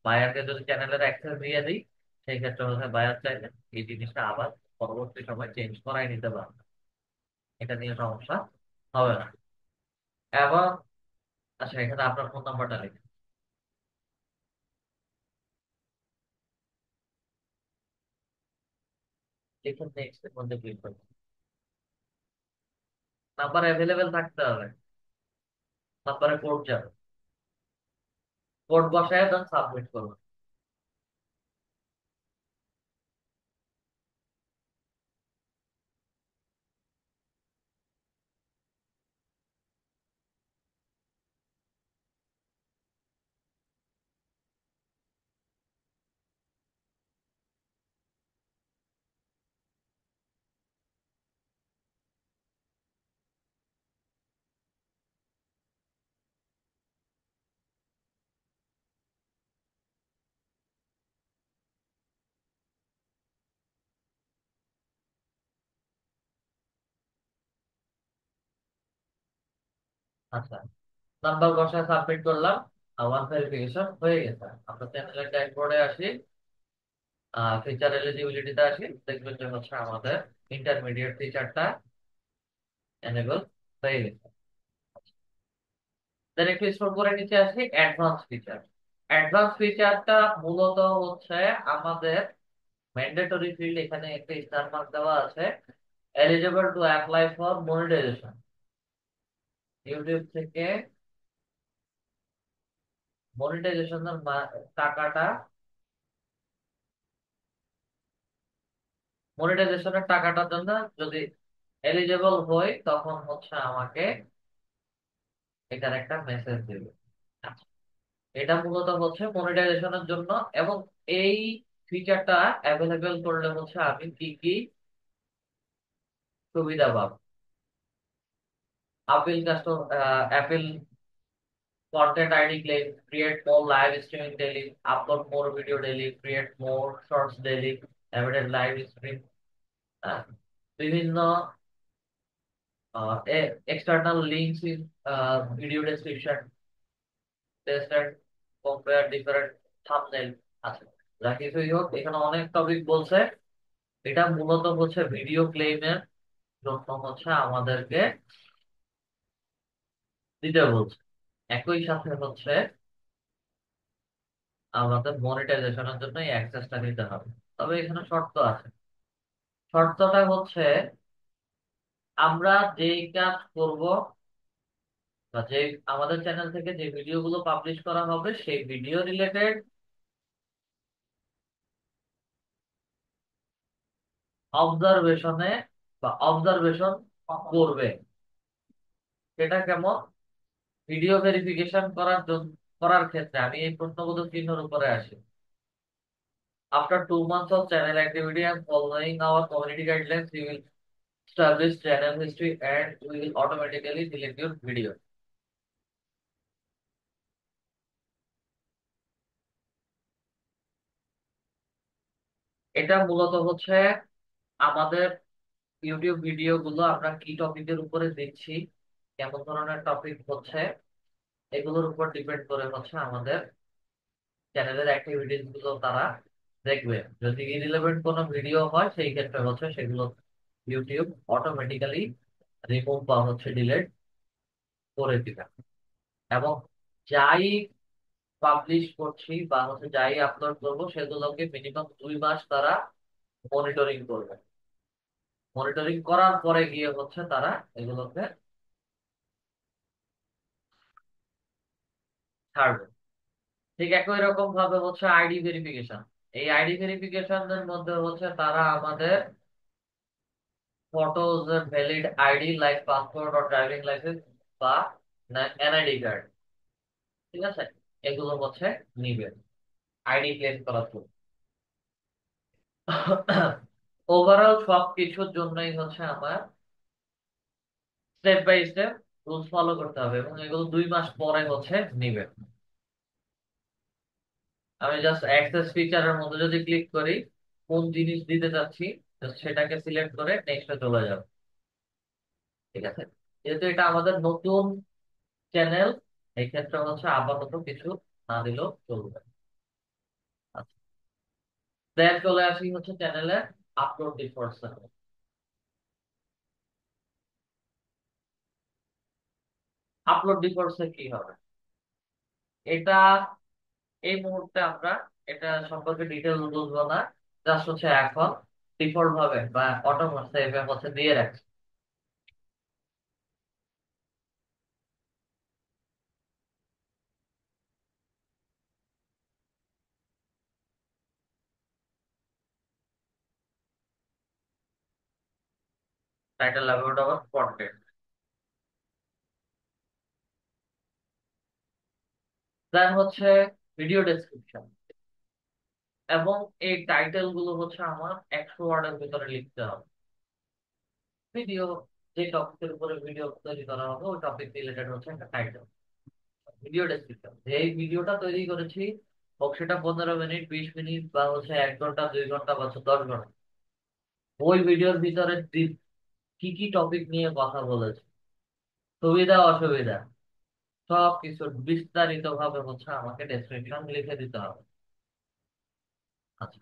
[SPEAKER 1] বায়ারকে যদি চ্যানেলের অ্যাক্সেস দিয়ে দিই, সেই ক্ষেত্রে হচ্ছে বায়ার চাইলে এই জিনিসটা আবার পরবর্তী সময় চেঞ্জ করাই নিতে পারবে। এটা নিয়ে সমস্যা হবে না। এবং আচ্ছা, এখানে আপনার ফোন নাম্বারটা লিখুন, লিখুন, নেক্সট এর মধ্যে ক্লিক করুন। নাম্বার অ্যাভেলেবেল থাকতে হবে, নাম্বারে কোড যাবে, কোড বসায় দেন, সাবমিট করুন। আচ্ছা, নাম্বার বসায় সাবমিট করলাম, আমার ভেরিফিকেশন হয়ে গেছে। আমরা চ্যানেলের ড্যাশবোর্ডে আসি, ফিচার এলিজিবিলিটিতে আসি, দেখবেন যে হচ্ছে আমাদের ইন্টারমিডিয়েট ফিচারটা এনেবল হয়ে গেছে। দেন একটু স্ক্রল করে নিচে আসি, অ্যাডভান্স ফিচার। অ্যাডভান্স ফিচারটা মূলত হচ্ছে আমাদের ম্যান্ডেটরি ফিল্ড, এখানে একটা স্টার মার্ক দেওয়া আছে, eligible to apply for monetisation. YouTube থেকে মনিটাইজেশনের টাকাটা, মনিটাইজেশনের টাকাটার জন্য যদি এলিজিবল হই, তখন হচ্ছে আমাকে এটার একটা মেসেজ দিবে। আচ্ছা, এটা মূলত হচ্ছে মনিটাইজেশনের জন্য। এবং এই ফিচারটা অ্যাভেলেবেল করলে হচ্ছে আমি কি কি সুবিধা পাবো। Apple content ID claim, create more live streaming daily, upload more video daily, create more shorts daily, embedded live stream, আহ, বিভিন্ন external links in video description, test and compare different thumbnail আছে। যা কিছুই হোক, এখানে অনেক টপিক বলছে। এটা মূলত হচ্ছে ভিডিও ক্লেমের জন্য হচ্ছে আমাদেরকে দিতে বলছে। একই সাথে হচ্ছে আমাদের মনিটাইজেশনের জন্য এই অ্যাক্সেসটা নিতে হবে। তবে এখানে শর্ত আছে। শর্তটা হচ্ছে আমরা যেই কাজ করব, বা যে আমাদের চ্যানেল থেকে যে ভিডিওগুলো পাবলিশ করা হবে, সেই ভিডিও রিলেটেড অবজারভেশনে বা অবজারভেশন করবে। সেটা কেমন? ভিডিও ভেরিফিকেশন করার জন্য, করার ক্ষেত্রে আমি এই প্রশ্নবোধক চিহ্নের উপরে আসি। After 2 months of channel activity and following our community guidelines, we will establish channel history and we will automatically delete your video. এটা মূলত হচ্ছে আমাদের ইউটিউব ভিডিও গুলো আমরা কি টপিকের উপরে দিচ্ছি, কেমন ধরনের টপিক হচ্ছে, এগুলোর উপর ডিপেন্ড করে হচ্ছে আমাদের চ্যানেলের অ্যাক্টিভিটিস গুলো তারা দেখবে। যদি ইরিলেভেন্ট কোনো ভিডিও হয় সেই ক্ষেত্রে হচ্ছে সেগুলো ইউটিউব অটোমেটিক্যালি রিমুভ বা হচ্ছে ডিলিট করে দিবে। এবং যাই পাবলিশ করছি বা হচ্ছে যাই আপলোড করবো সেগুলোকে মিনিমাম 2 মাস তারা মনিটরিং করবে। মনিটরিং করার পরে গিয়ে হচ্ছে তারা এগুলোকে ছাড়বে। ঠিক একই রকম ভাবে হচ্ছে আইডি ভেরিফিকেশন। এই আইডি ভেরিফিকেশনের মধ্যে হচ্ছে তারা আমাদের photos, valid ID like passport ও ড্রাইভিং লাইসেন্স বা এনআইডি কার্ড, ঠিক আছে, এগুলো হচ্ছে নিবে আইডি ক্লেম করার জন্য। ওভারঅল সব কিছুর জন্যই হচ্ছে আমার step by step rules follow করতে হবে এবং এগুলো 2 মাস পরে হচ্ছে নিবে। আমি জাস্ট অ্যাক্সেস ফিচারের মধ্যে যদি ক্লিক করি, কোন জিনিস দিতে চাচ্ছি just সেটাকে সিলেক্ট করে নেক্সটে চলে যাব। ঠিক আছে, যেহেতু এটা আমাদের নতুন চ্যানেল, এই ক্ষেত্রে হচ্ছে আপাতত কিছু না দিলেও চলবে। আচ্ছা, দেন চলে আসি হচ্ছে চ্যানেলে আপলোড ডিফল্টস। আপলোড ডিফল্টস এ কি হবে এটা এই মুহূর্তে আমরা এটা সম্পর্কে ডিটেলস বুঝবো না। জাস্ট হচ্ছে এখন ডিফল্ট ভাবে বা অটো সেভ হচ্ছে দিয়ে রাখছি। Title about our content, then হচ্ছে ভিডিও ডেসক্রিপশন। এবং এই টাইটেল গুলো হচ্ছে আমার 100 ওয়ার্ডের ভিতরে লিখতে হবে। ভিডিও, যে টপিকের উপরে ভিডিও তৈরি করা হবে ওই টপিক রিলেটেড হচ্ছে একটা টাইটেল। ভিডিও ডেসক্রিপশন, যে এই ভিডিওটা তৈরি করেছি হোক সেটা 15 মিনিট, 20 মিনিট বা হচ্ছে 1 ঘন্টা, 2 ঘন্টা বা হচ্ছে 10 ঘন্টা, ওই ভিডিওর ভিতরে কি কি টপিক নিয়ে কথা বলেছে, সুবিধা অসুবিধা সব কিছু বিস্তারিত ভাবে হচ্ছে আমাকে ডেসক্রিপশন লিখে দিতে হবে। আচ্ছা,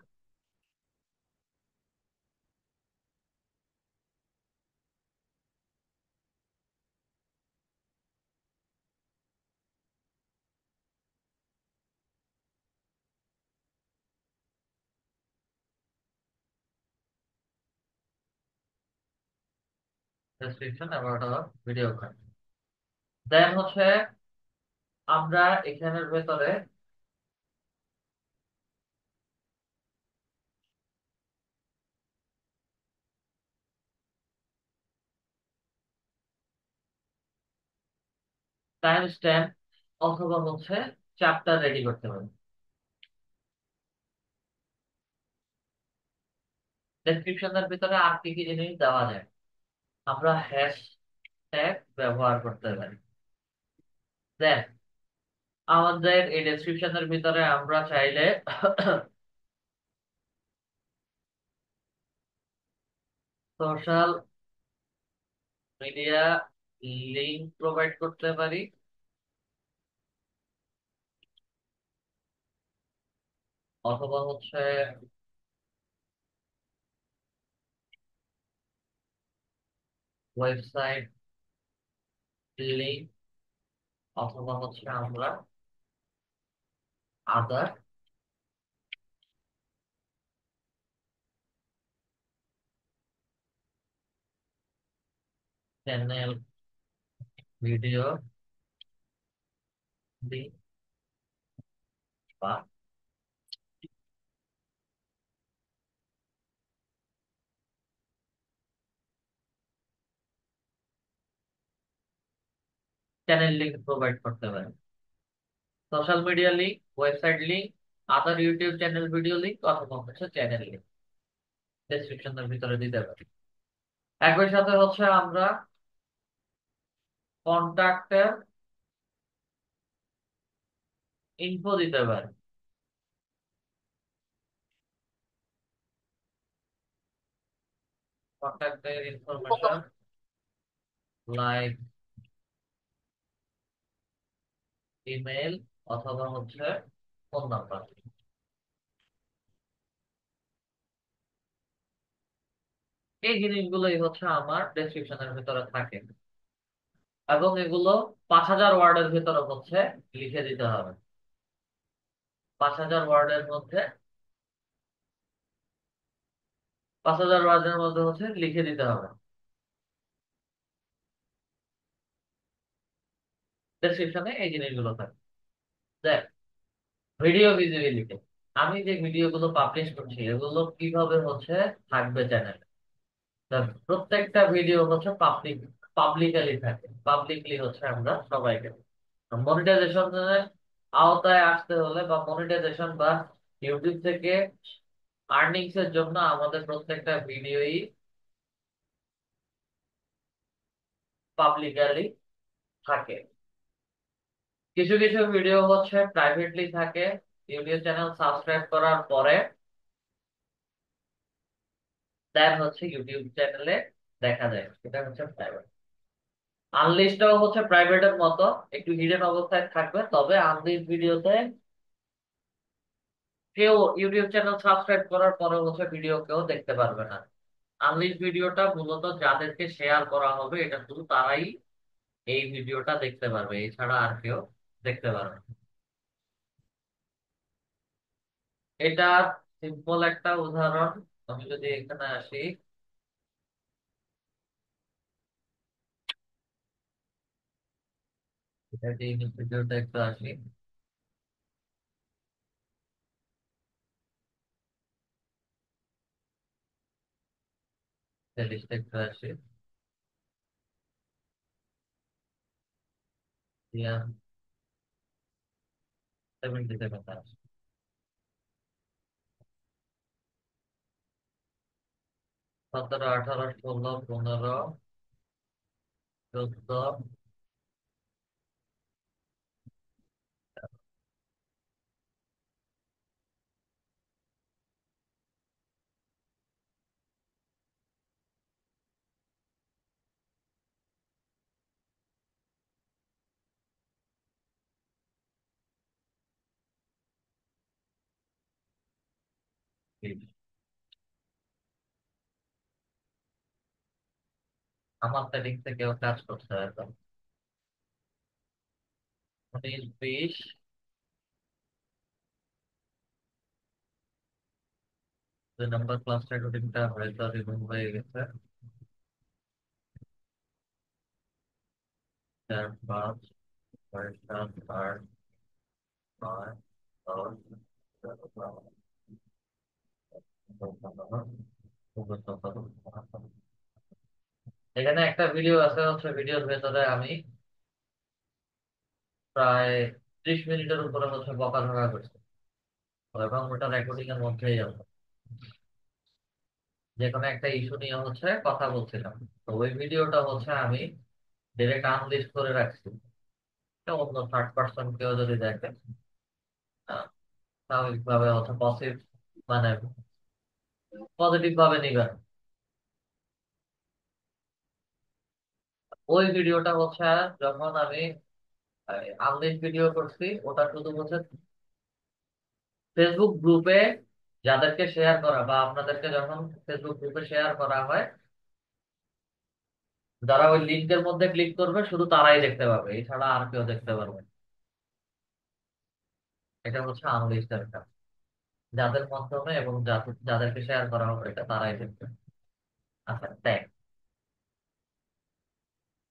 [SPEAKER 1] description about our video content. Then হচ্ছে আমরা এখানের ভেতরে টাইম স্ট্যাম্প অথবা হচ্ছে চ্যাপ্টার রেডি করতে পারি। ডেসক্রিপশনের ভিতরে আর কি কি জিনিস দেওয়া যায়, আমরা হ্যাশট্যাগ ব্যবহার করতে পারি। দেন আমাদের এই ডেসক্রিপশনের ভিতরে আমরা চাইলে সোশ্যাল মিডিয়া লিংক প্রোভাইড করতে পারি, অথবা হচ্ছে ওয়েবসাইট লিংক, অথবা হচ্ছে আমরা আদার চ্যানেল ভিডিও লিংক বা চ্যানেল লিংক প্রোভাইড করতে পারি। Social media link, website link, আদার ইউটিউব চ্যানেল ভিডিও লিংক, অথবা হচ্ছে চ্যানেল লিংক ডেসক্রিপশনের ভিতরে দিতে পারি। একই সাথে হচ্ছে আমরা কন্ট্যাক্টের ইনফো দিতে পারি। কন্ট্যাক্টের ইনফরমেশন লাইক ইমেল অথবা হচ্ছে ফোন নাম্বার। এই জিনিসগুলোই হচ্ছে আমার ডেসক্রিপশনের ভিতরে থাকে, এবং এগুলো 5,000 ওয়ার্ডের ভিতরে হচ্ছে লিখে দিতে হবে। 5,000 ওয়ার্ডের মধ্যে 5,000 ওয়ার্ডের মধ্যে হচ্ছে লিখে দিতে হবে। ডেসক্রিপশনে এই জিনিসগুলো থাকে। দেখ, ভিডিও ভিজিবিলিটি, আমি যে ভিডিওগুলো পাবলিশ করছি এগুলো কিভাবে হচ্ছে থাকবে চ্যানেলে। প্রত্যেকটা ভিডিও হচ্ছে পাবলিকলি থাকে, পাবলিকলি হচ্ছে আমরা সবাইকে। মনিটাইজেশনের আওতায় আসতে হলে বা মনিটাইজেশন বা ইউটিউব থেকে আর্নিংস এর জন্য আমাদের প্রত্যেকটা ভিডিওই পাবলিকলি থাকে। কিছু কিছু ভিডিও হচ্ছে প্রাইভেটলি থাকে, ইউটিউব চ্যানেল সাবস্ক্রাইব করার পরে দেন হচ্ছে ইউটিউব চ্যানেলে দেখা যায়, সেটা হচ্ছে প্রাইভেট। আনলিস্টটাও হচ্ছে প্রাইভেটের মতো একটু হিডেন অবস্থায় থাকবে, তবে আনলিস্ট ভিডিওতে কেউ ইউটিউব চ্যানেল সাবস্ক্রাইব করার পরে হচ্ছে ভিডিও কেউ দেখতে পারবে না। আনলিস্ট ভিডিওটা মূলত যাদেরকে শেয়ার করা হবে এটা শুধু তারাই এই ভিডিওটা দেখতে পারবে, এছাড়া আর কেউ দেখতে পারবে না। এটা সিম্পল একটা উদাহরণ। আমি যদি এখানে আসি, এটা এই ভিডিওটা একটু আসি, লিস্টে একটু আসি, 77 আসি, 17, 18, 16, 15, 14, আমার সেটিং থেকেও কাজ করতে হয় তো। 19, 20, দুই নম্বর ক্লাস রেকর্ডিংটা হয়তো রিমুভ হয়ে গেছে। 4, 5, 6, 7, 8, 9, 10, 11, 12, 15, 16, 17, 18। এখানে একটা ভিডিও আছে হচ্ছে, ভিডিওর ভেতরে আমি প্রায় 30 মিনিটের উপরে হচ্ছে বকাঝকা করছি, এবং ওটা রেকর্ডিং এর মধ্যেই আছে। যে কোনো একটা ইস্যু নিয়ে হচ্ছে কথা বলছিলাম। তো ওই ভিডিওটা হচ্ছে আমি ডিরেক্ট আনলিস্ট করে রাখছি। তো অন্য থার্ড পার্সন কেউ যদি দেখে, আহ, স্বাভাবিকভাবে হচ্ছে মানে পজিটিভ ভাবে নিবেন। ওই ভিডিওটা হচ্ছে যখন আমি আনলিস্ট ভিডিও করছি, ওটা শুধু হচ্ছে ফেসবুক গ্রুপে যাদেরকে শেয়ার করা বা আপনাদেরকে যখন ফেসবুক গ্রুপে শেয়ার করা হয়, যারা ওই লিঙ্কের মধ্যে ক্লিক করবে শুধু তারাই দেখতে পাবে, এছাড়া আর কেউ দেখতে পারবে না। এটা হচ্ছে আনলিস্টের কাজ। যাদের মাধ্যমে এবং যাদেরকে শেয়ার করা হবে এটা তারাই দেখবে। আচ্ছা, ট্যাগ।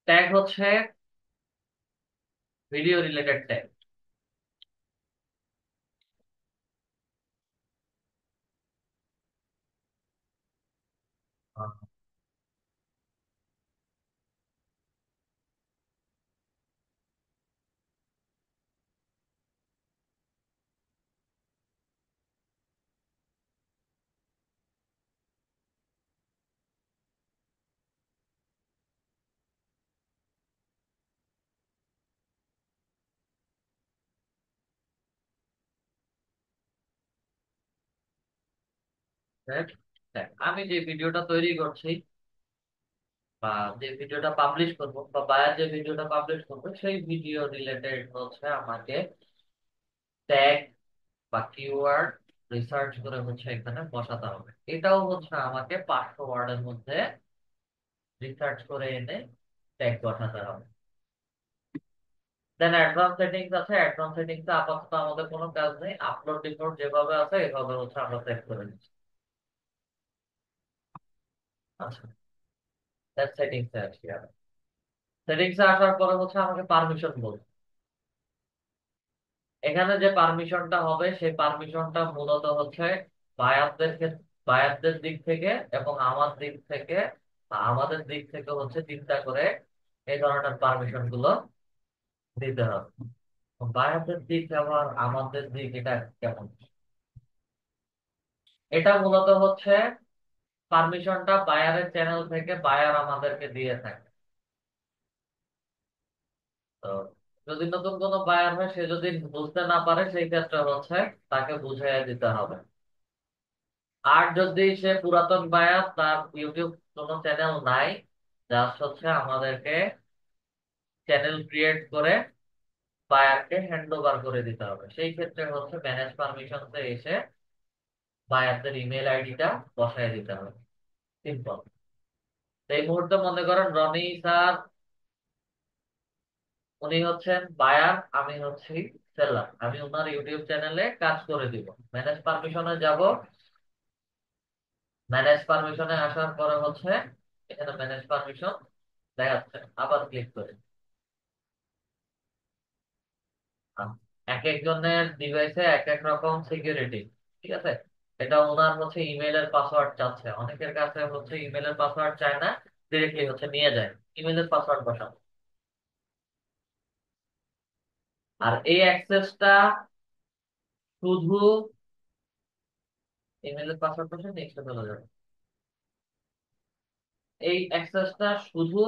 [SPEAKER 1] ট্যাগ হচ্ছে ভিডিও রিলেটেড ট্যাগ। আমি যে ভিডিওটা তৈরি করছি বা যে ভিডিওটা পাবলিশ করব বা বায়ার যে ভিডিওটা পাবলিশ করবে সেই ভিডিও রিলেটেড হচ্ছে আমাকে ট্যাগ বা কিওয়ার্ড রিসার্চ করে হচ্ছে এখানে বসাতে হবে। এটাও হচ্ছে আমাকে 500 ওয়ার্ডের মধ্যে রিসার্চ করে এনে ট্যাগ বসাতে হবে। দেন অ্যাডভান্স সেটিংস আছে, অ্যাডভান্স সেটিংস আপাতত আমাদের কোনো কাজ নেই, আপলোড রিপোর্ট যেভাবে আছে এভাবে হচ্ছে আমরা সেট করে দিচ্ছি। আচ্ছা, দেন সেটিংস এ আসি। সেটিংস এ আসার পরে হচ্ছে আমাকে পারমিশন বলবে। এখানে যে পারমিশনটা হবে সেই পারমিশনটা মূলত হচ্ছে বায়ারদের বায়ারদের দিক থেকে এবং আমার দিক থেকে বা আমাদের দিক থেকে হচ্ছে চিন্তা করে এই ধরনের পারমিশন গুলো দিতে হবে। বায়ারদের দিক আবার আমাদের দিক এটা কেমন? এটা মূলত হচ্ছে পারমিশনটা বায়ারের চ্যানেল থেকে বায়ার আমাদেরকে দিয়ে থাকে। তো যদি নতুন কোনো বায়ার হয় সে যদি বুঝতে না পারে সেই ক্ষেত্রে হচ্ছে তাকে বুঝিয়ে দিতে হবে। আর যদি সে পুরাতন বায়ার, তার ইউটিউব কোনো চ্যানেল নাই, জাস্ট হচ্ছে আমাদেরকে চ্যানেল ক্রিয়েট করে বায়ারকে হ্যান্ড ওভার করে দিতে হবে, সেই ক্ষেত্রে হচ্ছে ম্যানেজ পারমিশনসে এসে বায়ারদের ইমেল আইডিটা বসায় দিতে হবে। সিম্পল। এই মুহূর্তে মনে করেন রনি স্যার উনি হচ্ছেন বায়ার, আমি হচ্ছি সেলার, আমি ওনার ইউটিউব চ্যানেলে কাজ করে দিব। ম্যানেজ পারমিশনে যাব, ম্যানেজ পারমিশনে আসার পরে হচ্ছে এখানে ম্যানেজ পারমিশন দেখাচ্ছে, আবার ক্লিক করি। এক একজনের ডিভাইসে এক এক রকম সিকিউরিটি, ঠিক আছে। এটা ওনার হচ্ছে ইমেলের পাসওয়ার্ড চাচ্ছে, অনেকের কাছে হচ্ছে ইমেলের পাসওয়ার্ড চায় না, ডিরেক্টলি হচ্ছে নিয়ে যায় ইমেলের পাসওয়ার্ড বসানো। আর এই অ্যাক্সেসটা শুধু ইমেলের পাসওয়ার্ড বসে নেক্সটে চলে যাবে। এই অ্যাক্সেসটা শুধু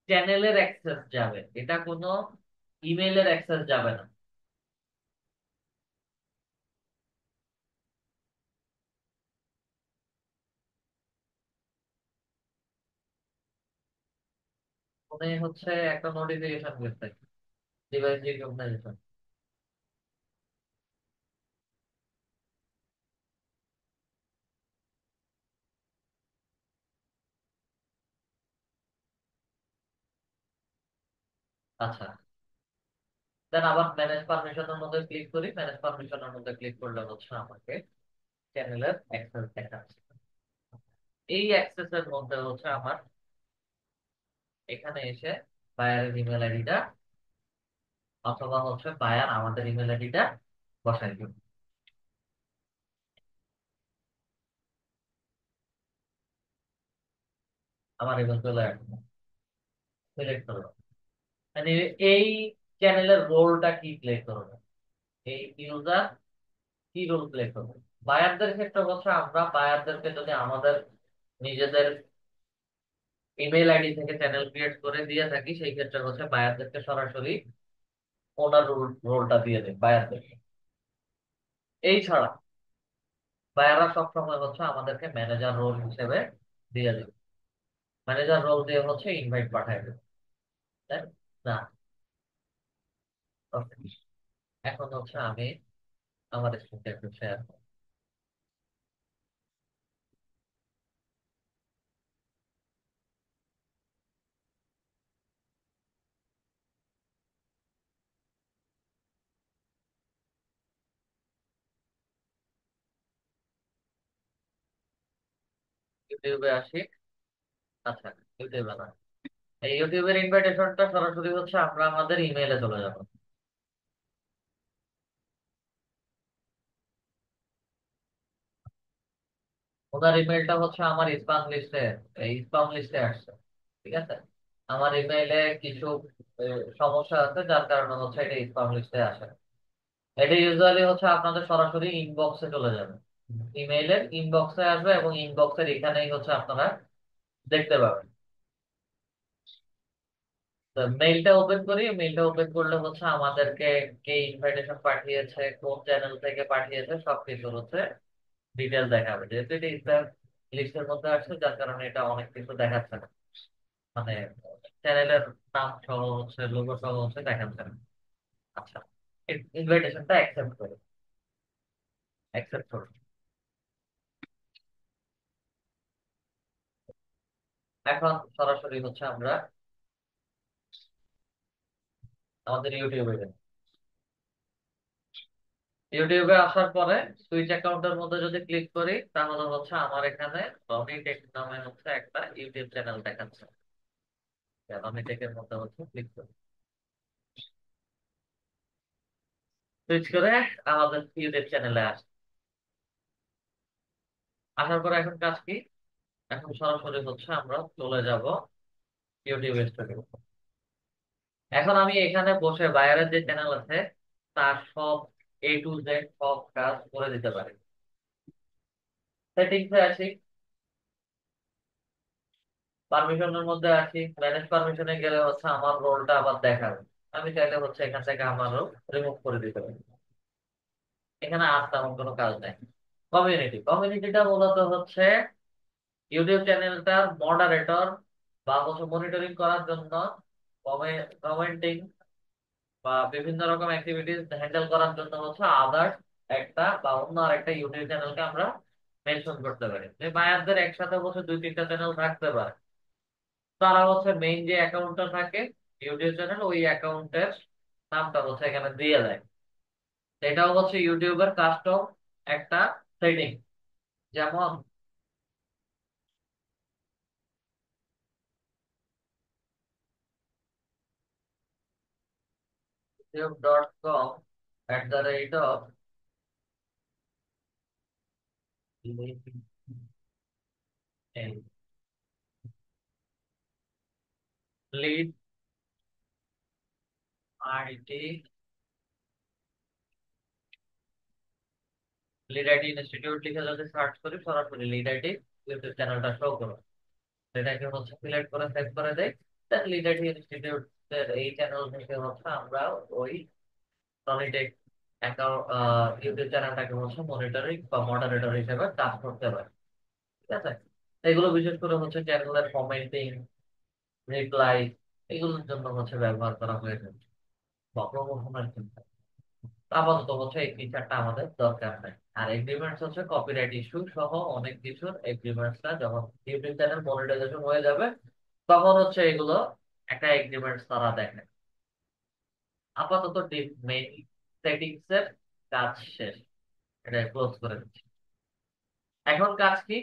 [SPEAKER 1] চ্যানেলের অ্যাক্সেস যাবে, এটা কোনো ইমেলের অ্যাক্সেস যাবে না। ফোনে হচ্ছে একটা নোটিফিকেশন গেছে, ডিভাইস রিকগনাইজেশন। আচ্ছা, দেন আবার ম্যানেজ পারমিশনের মধ্যে ক্লিক করি, ম্যানেজ পারমিশনের মধ্যে ক্লিক করলে হচ্ছে আমাকে চ্যানেলের অ্যাক্সেস দেখাচ্ছে। এই অ্যাক্সেসের মধ্যে হচ্ছে আমার এখানে এসে বায়ারের ইমেল আইডিটা অথবা হচ্ছে বায়ার আমাদের ইমেল আইডিটা বসাই দিব। আমার ইমেল চলে আসবে, সিলেক্ট করবো। মানে এই চ্যানেলের রোলটা কি প্লে করবে, এই ইউজার কি রোল প্লে করবে। বায়ারদের ক্ষেত্রে হচ্ছে আমরা বায়ারদেরকে যদি আমাদের নিজেদের ইমেল আইডি থেকে চ্যানেল ক্রিয়েট করে দিয়ে থাকি সেই ক্ষেত্রে হচ্ছে বায়ারদেরকে সরাসরি ওনার রোলটা দিয়ে দেয় বায়ারদেরকে। এই ছাড়া বায়াররা সবসময় হচ্ছে আমাদেরকে ম্যানেজার রোল হিসেবে দিয়ে দেবে, ম্যানেজার রোল দিয়ে হচ্ছে ইনভাইট পাঠায় দেবে, তাই না? Okay. এখন হচ্ছে আমি আমার স্ক্রিনটা একটু শেয়ার করব। ইউটিউবে আসি। আচ্ছা, ইউটিউবে না, এই ইউটিউবের ইনভাইটেশনটা সরাসরি হচ্ছে আমরা আমাদের ইমেইলে চলে যাবো। ওনার ইমেলটা হচ্ছে আমার স্পাম লিস্টে, এই স্পাম লিস্টে আসছে, ঠিক আছে। আমার ইমেইলে কিছু সমস্যা আছে যার কারণে হচ্ছে এটা স্পাম লিস্টে আসে। এটা ইউজুয়ালি হচ্ছে আপনাদের সরাসরি ইনবক্সে চলে যাবে, ইমেইলের ইনবক্সে আসবে এবং ইনবক্সের এখানেই হচ্ছে আপনারা দেখতে পাবেন। তো মেইলটা ওপেন করি, মেইলটা ওপেন করলে হচ্ছে আমাদেরকে কে ইনভাইটেশন পাঠিয়েছে, কোন চ্যানেল থেকে পাঠিয়েছে সবকিছু হচ্ছে ডিটেল দেখাবে, যেহেতু এটা স্প্যাম লিস্টের মধ্যে আসছে যার কারণে এটা অনেক কিছু দেখাচ্ছে না। মানে চ্যানেলের নাম সহ হচ্ছে, লোগো সহ হচ্ছে দেখাচ্ছে না। আচ্ছা, ইনভাইটেশনটা অ্যাকসেপ্ট করুন। এখন সরাসরি হচ্ছে আমরা আমাদের ইউটিউবে যাই। ইউটিউবে আসার পরে সুইচ অ্যাকাউন্টের মধ্যে যদি ক্লিক করি, তাহলে হচ্ছে আমার এখানে রনি টেক নামে হচ্ছে একটা ইউটিউব চ্যানেল দেখাচ্ছে। রনি টেকের মধ্যে হচ্ছে ক্লিক করি, সুইচ করে আমাদের ইউটিউব চ্যানেলে আসার পরে এখন কাজ কি? এখন সরাসরি হচ্ছে আমরা চলে যাব ইউটিউব স্টুডিও। এখন আমি এখানে বসে বাইরের যে চ্যানেল আছে তার সব A to Z সব কাজ করে দিতে পারি। সেটিংসে আসি, পারমিশনের মধ্যে আসি, ম্যানেজ পারমিশনে গেলে হচ্ছে আমার রোলটা আবার দেখাবে। আমি চাইলে হচ্ছে এখান থেকে আমার রোল রিমুভ করে দিতে পারি। এখানে আর তেমন কোনো কাজ নেই। কমিউনিটিটা মূলত হচ্ছে ইউটিউব চ্যানেলটার মডারেটর বা হচ্ছে মনিটরিং করার জন্য, কমেন্টিং বা বিভিন্ন রকম অ্যাক্টিভিটিস হ্যান্ডেল করার জন্য হচ্ছে আদার্স একটা বা অন্য আরেকটা ইউটিউব চ্যানেলকে আমরা মেনশন করতে পারি। যে বায়ারদের একসাথে বসে দুই তিনটা চ্যানেল থাকতে পারে, তারা হচ্ছে মেইন যে অ্যাকাউন্টটা থাকে ইউটিউব চ্যানেল, ওই অ্যাকাউন্টের নামটা হচ্ছে এখানে দিয়ে দেয়। এটাও হচ্ছে ইউটিউবের কাস্টম একটা সেটিং। যেমন youtube.com lead IT lead IT institute লিখে যদি সার্চ করি, সরাসরি লিড আইটি ইউটিউব চ্যানেলটা শো করো। এটাকে হচ্ছে সিলেক্ট করে সেভ করে দেয়। দেন লিড আইটি ইনস্টিটিউট এর এই চ্যানেল থেকে হচ্ছে আমরা ওই টনিটেক অ্যাকাউন্ট ইউটিউব চ্যানেলটাকে হচ্ছে মনিটরিং বা মডারেটর হিসেবে কাজ করতে পারি। ঠিক আছে, এগুলো বিশেষ করে হচ্ছে চ্যানেলের কমেন্টিং, রিপ্লাই, এগুলোর জন্য হচ্ছে ব্যবহার করা হয়ে থাকে বা প্রমোশনের জন্য। আপাতত হচ্ছে এই ফিচারটা আমাদের দরকার নাই। আর এগ্রিমেন্টস হচ্ছে কপিরাইট ইস্যু সহ অনেক কিছুর এগ্রিমেন্টসটা যখন ইউটিউব চ্যানেল মনিটাইজেশন হয়ে যাবে, তখন হচ্ছে এগুলো একটা এগ্রিমেন্টস তারা দেখে। আপাতত মেইন সেটিংস এর কাজ শেষ, এটা ক্লোজ করে দিচ্ছি। এখন কাজ কি?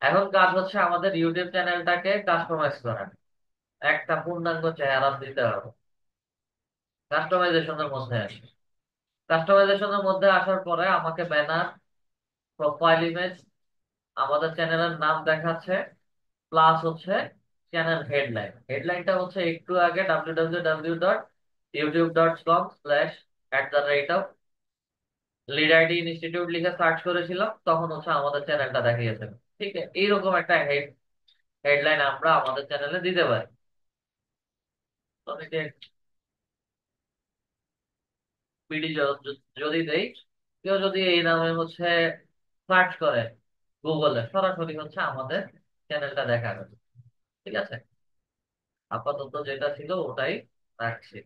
[SPEAKER 1] এখন কাজ হচ্ছে আমাদের ইউটিউব চ্যানেলটাকে কাস্টমাইজ করা, একটা পূর্ণাঙ্গ চেহারা দিতে হবে। কাস্টমাইজেশনের মধ্যে আসে, কাস্টমাইজেশনের মধ্যে আসার পরে আমাকে ব্যানার, প্রোফাইল ইমেজ, আমাদের চ্যানেলের নাম দেখাচ্ছে, প্লাস হচ্ছে চ্যানেল হেডলাইন। হেডলাইনটা হচ্ছে একটু আগে www.youtube.com/@the rate of lead ID institute লিখে সার্চ করেছিলাম, তখন হচ্ছে আমাদের চ্যানেলটা দেখিয়েছে। ঠিক আছে, এইরকম একটা হেডলাইন আমরা আমাদের চ্যানেলে দিতে পারি। তো এই যে পিডি যদি দেই, কেউ যদি এই নামে হচ্ছে সার্চ করে গুগলে, সরাসরি হচ্ছে আমাদের চ্যানেলটা দেখা যাবে। ঠিক আছে, আপাতত যেটা ছিল ওটাই রাখছি।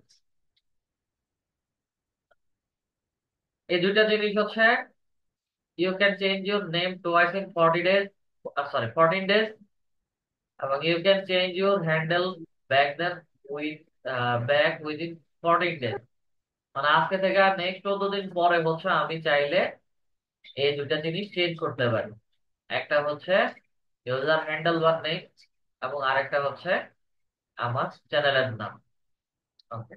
[SPEAKER 1] এই দুইটা জিনিস হচ্ছে, you can change your name twice in 40 days, sorry 14 days, এবং you can change your handle back then with back within 14 days। মানে আজকে থেকে আর নেক্সট 14 দিন পরে হচ্ছে আমি চাইলে এই দুইটা জিনিস চেঞ্জ করতে পারি। একটা হচ্ছে ইউজার হ্যান্ডেল বা নেম, এবং আরেকটা হচ্ছে আমার চ্যানেলের নাম। ওকে,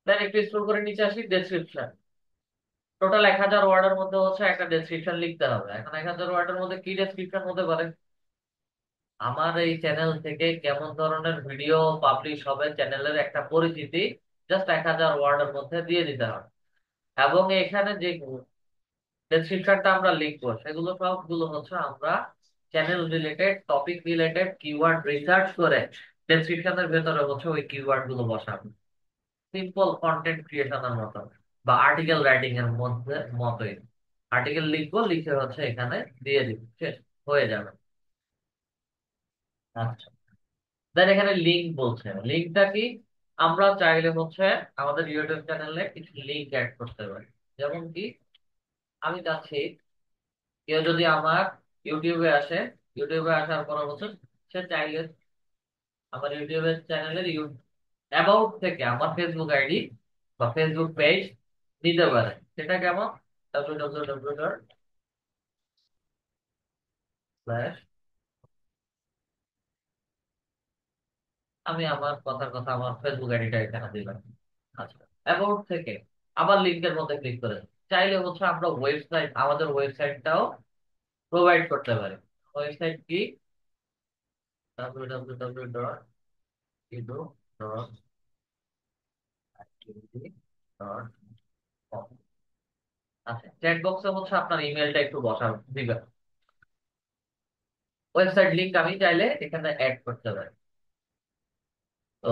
[SPEAKER 1] দেন একটু স্ক্রল করে নিচে আসি, ডেসক্রিপশন। টোটাল 1000 ওয়ার্ডের মধ্যে হচ্ছে একটা ডেসক্রিপশন লিখতে হবে। এখন 1000 ওয়ার্ডের মধ্যে কি ডেসক্রিপশন হতে পারে? আমার এই চ্যানেল থেকে কেমন ধরনের ভিডিও পাবলিশ হবে, চ্যানেলের একটা পরিচিতি জাস্ট 1000 ওয়ার্ডের মধ্যে দিয়ে দিতে হবে। এবং এখানে যে ডেসক্রিপশনটা আমরা লিখবো, সেগুলো সবগুলো হচ্ছে আমরা channel related, topic related keyword research করে ডেসক্রিপশনের ভেতরে হচ্ছে ওই কিওয়ার্ড গুলো বসাবো। সিম্পল কন্টেন্ট ক্রিয়েশনের মতো বা আর্টিকেল রাইটিং এর মধ্যে মতোই। আর্টিকেল লিখবো, লিখে হচ্ছে এখানে দিয়ে দিব, শেষ হয়ে যাবে। আচ্ছা, দেন এখানে লিঙ্ক বলছে, লিঙ্কটা কি? আমরা চাইলে হচ্ছে আমাদের ইউটিউব চ্যানেলে কিছু লিঙ্ক অ্যাড করতে পারি। যেমন কি, আমি চাচ্ছি কেউ যদি আমার ইউটিউবে আসে, ইউটিউবে আসার পর হচ্ছে সে চাইলে আমার ইউটিউবের চ্যানেলের অ্যাবাউট থেকে আমার ফেসবুক আইডি বা ফেসবুক পেজ দিতে পারে। সেটা কেমন? www., আমি আমার কথার কথা আমার ফেসবুক আইডিটা এখানে দিলাম। আচ্ছা, অ্যাবাউট থেকে আবার লিঙ্কের মধ্যে ক্লিক করে চাইলে হচ্ছে আমরা ওয়েবসাইট, আমাদের ওয়েবসাইটটাও প্রোভাইড করতে পারি। ওয়েবসাইট কি? www.edu.com। আচ্ছা, চ্যাট বক্সে হচ্ছে আপনার ইমেলটা একটু বসার দিবেন। ওয়েবসাইট লিংক আমি চাইলে এখানে অ্যাড করতে পারি। তো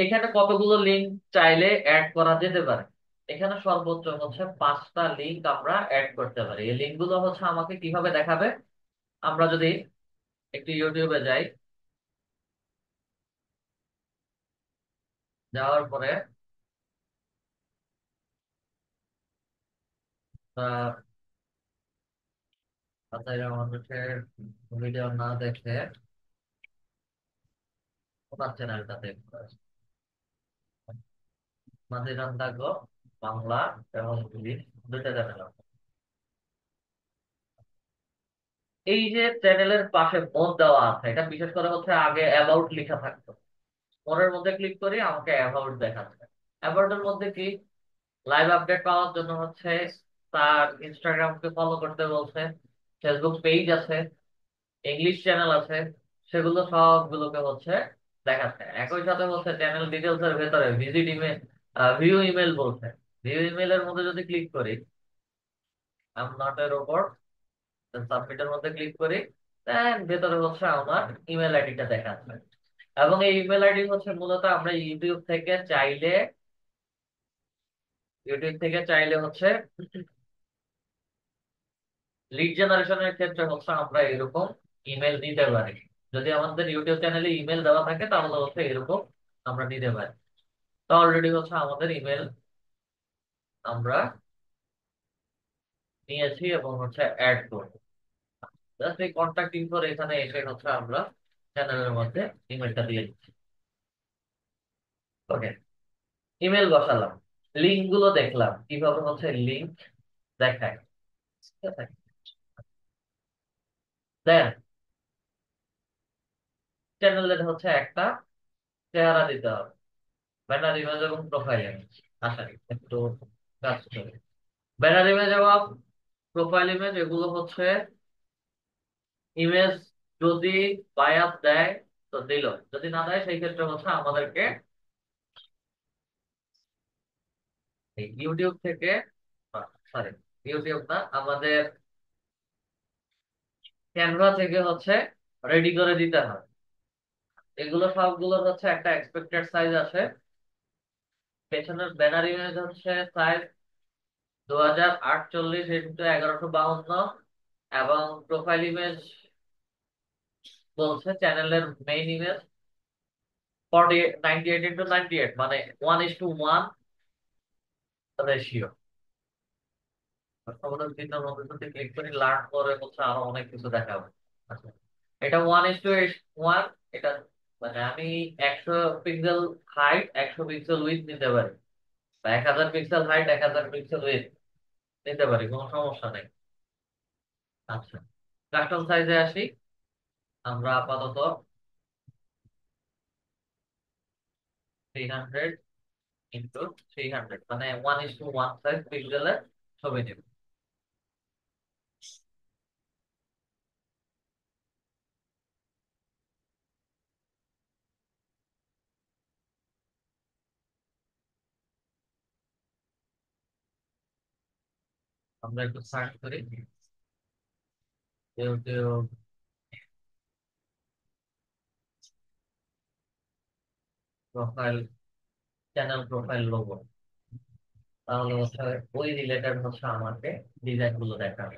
[SPEAKER 1] এখানে কতগুলো লিংক চাইলে অ্যাড করা যেতে পারে? এখানে সর্বোচ্চ হচ্ছে 5টা লিংক আমরা অ্যাড করতে পারি। এই লিংক গুলো হচ্ছে আমাকে কিভাবে দেখাবে? আমরা যদি একটু ইউটিউবে যাই, যাওয়ার পরে আহ, তাদের মানুষের ভিডিও না দেখে ওনার চ্যানেলটা দেখতে হবে। মাঝিরাম থাকবো বাংলা এবং ইংলিশ, দুইটা চ্যানেল। এই যে চ্যানেলের পাশে মোড দেওয়া আছে, এটা বিশেষ করে হচ্ছে আগে অ্যাবাউট লেখা থাকতো। মোডের মধ্যে ক্লিক করি, আমাকে অ্যাবাউট দেখাচ্ছে। অ্যাবাউটের মধ্যে কি? লাইভ আপডেট পাওয়ার জন্য হচ্ছে তার ইনস্টাগ্রামকে ফলো করতে বলছে, ফেসবুক পেজ আছে, ইংলিশ চ্যানেল আছে, সেগুলো সবগুলোকে হচ্ছে দেখাচ্ছে। একই সাথে হচ্ছে চ্যানেল ডিটেলস এর ভেতরে ভিজিট ইমেল, ভিউ ইমেল বলছে। ভিউ ইমেলের মধ্যে যদি ক্লিক করি, আম নট এর উপর সাবমিটের মধ্যে ক্লিক করি, দেন ভেতরে হচ্ছে আমার ইমেল আইডিটা দেখাচ্ছে। এবং এই ইমেল আইডি হচ্ছে মূলত আমরা ইউটিউব থেকে চাইলে হচ্ছে লিড জেনারেশনের ক্ষেত্রে হচ্ছে আমরা এরকম ইমেল দিতে পারি। যদি আমাদের ইউটিউব চ্যানেলে ইমেল দেওয়া থাকে তাহলে হচ্ছে এরকম আমরা দিতে পারি। তো অলরেডি হচ্ছে আমাদের ইমেল আমরা নিয়েছি এবং হচ্ছে অ্যাড করবো। জাস্ট এই কন্ট্যাক্ট ইনফোর এখানে এসে হচ্ছে আমরা চ্যানেলের মধ্যে ইমেলটা দিয়ে দিচ্ছি। ওকে, ইমেল বসালাম, লিঙ্ক গুলো দেখলাম কিভাবে হচ্ছে লিঙ্ক দেখায়। ঠিক আছে, দেন চ্যানেলের হচ্ছে একটা চেহারা দিতে হবে, ব্যানার ইমেজ এবং প্রোফাইল ইমেজ। আশা করি একটু কাজ করে। ব্যানার ইমেজ এবং প্রোফাইল ইমেজ এগুলো হচ্ছে ইমেজ যদি বায়াস দেয় তো দিল, যদি না দেয় সেই ক্ষেত্রে হচ্ছে আমাদেরকে এই ইউটিউব থেকে, সরি ইউটিউব না, আমাদের ক্যানভা থেকে হচ্ছে রেডি করে দিতে হবে। এগুলো সবগুলোর হচ্ছে একটা এক্সপেক্টেড সাইজ আছে। পেছনের ব্যানার ইমেজ হচ্ছে সাইজ 2048 x 1152, এবং প্রোফাইল ইমেজ বলছে চ্যানেলের মেইন ইমেজ 98 x 98, মানে 1:1 রেশিও। আমাদের চিহ্নের মধ্যে যদি ক্লিক করি, লার্ন করে হচ্ছে আরো অনেক কিছু দেখাবো। আচ্ছা, এটা 1:1। এটা মানে আমি 100 পিক্সেল হাইট, 100 পিক্সেল উইথ নিতে পারি, বা 1000 পিক্সেল হাইট, 1000 পিক্সেল উইথ নিতে পারি, কোনো সমস্যা নেই। আচ্ছা, কাস্টম সাইজে আসি। আমরা আপাতত 300 x 300, মানে 1:1 সাইজ পিক্সেলের ছবি নেব। আমরা একটু সার্চ করি YouTube profile, channel profile logo, তাহলে হচ্ছে ওই রিলেটেড হচ্ছে আমাকে ডিজাইন গুলো দেখাবে।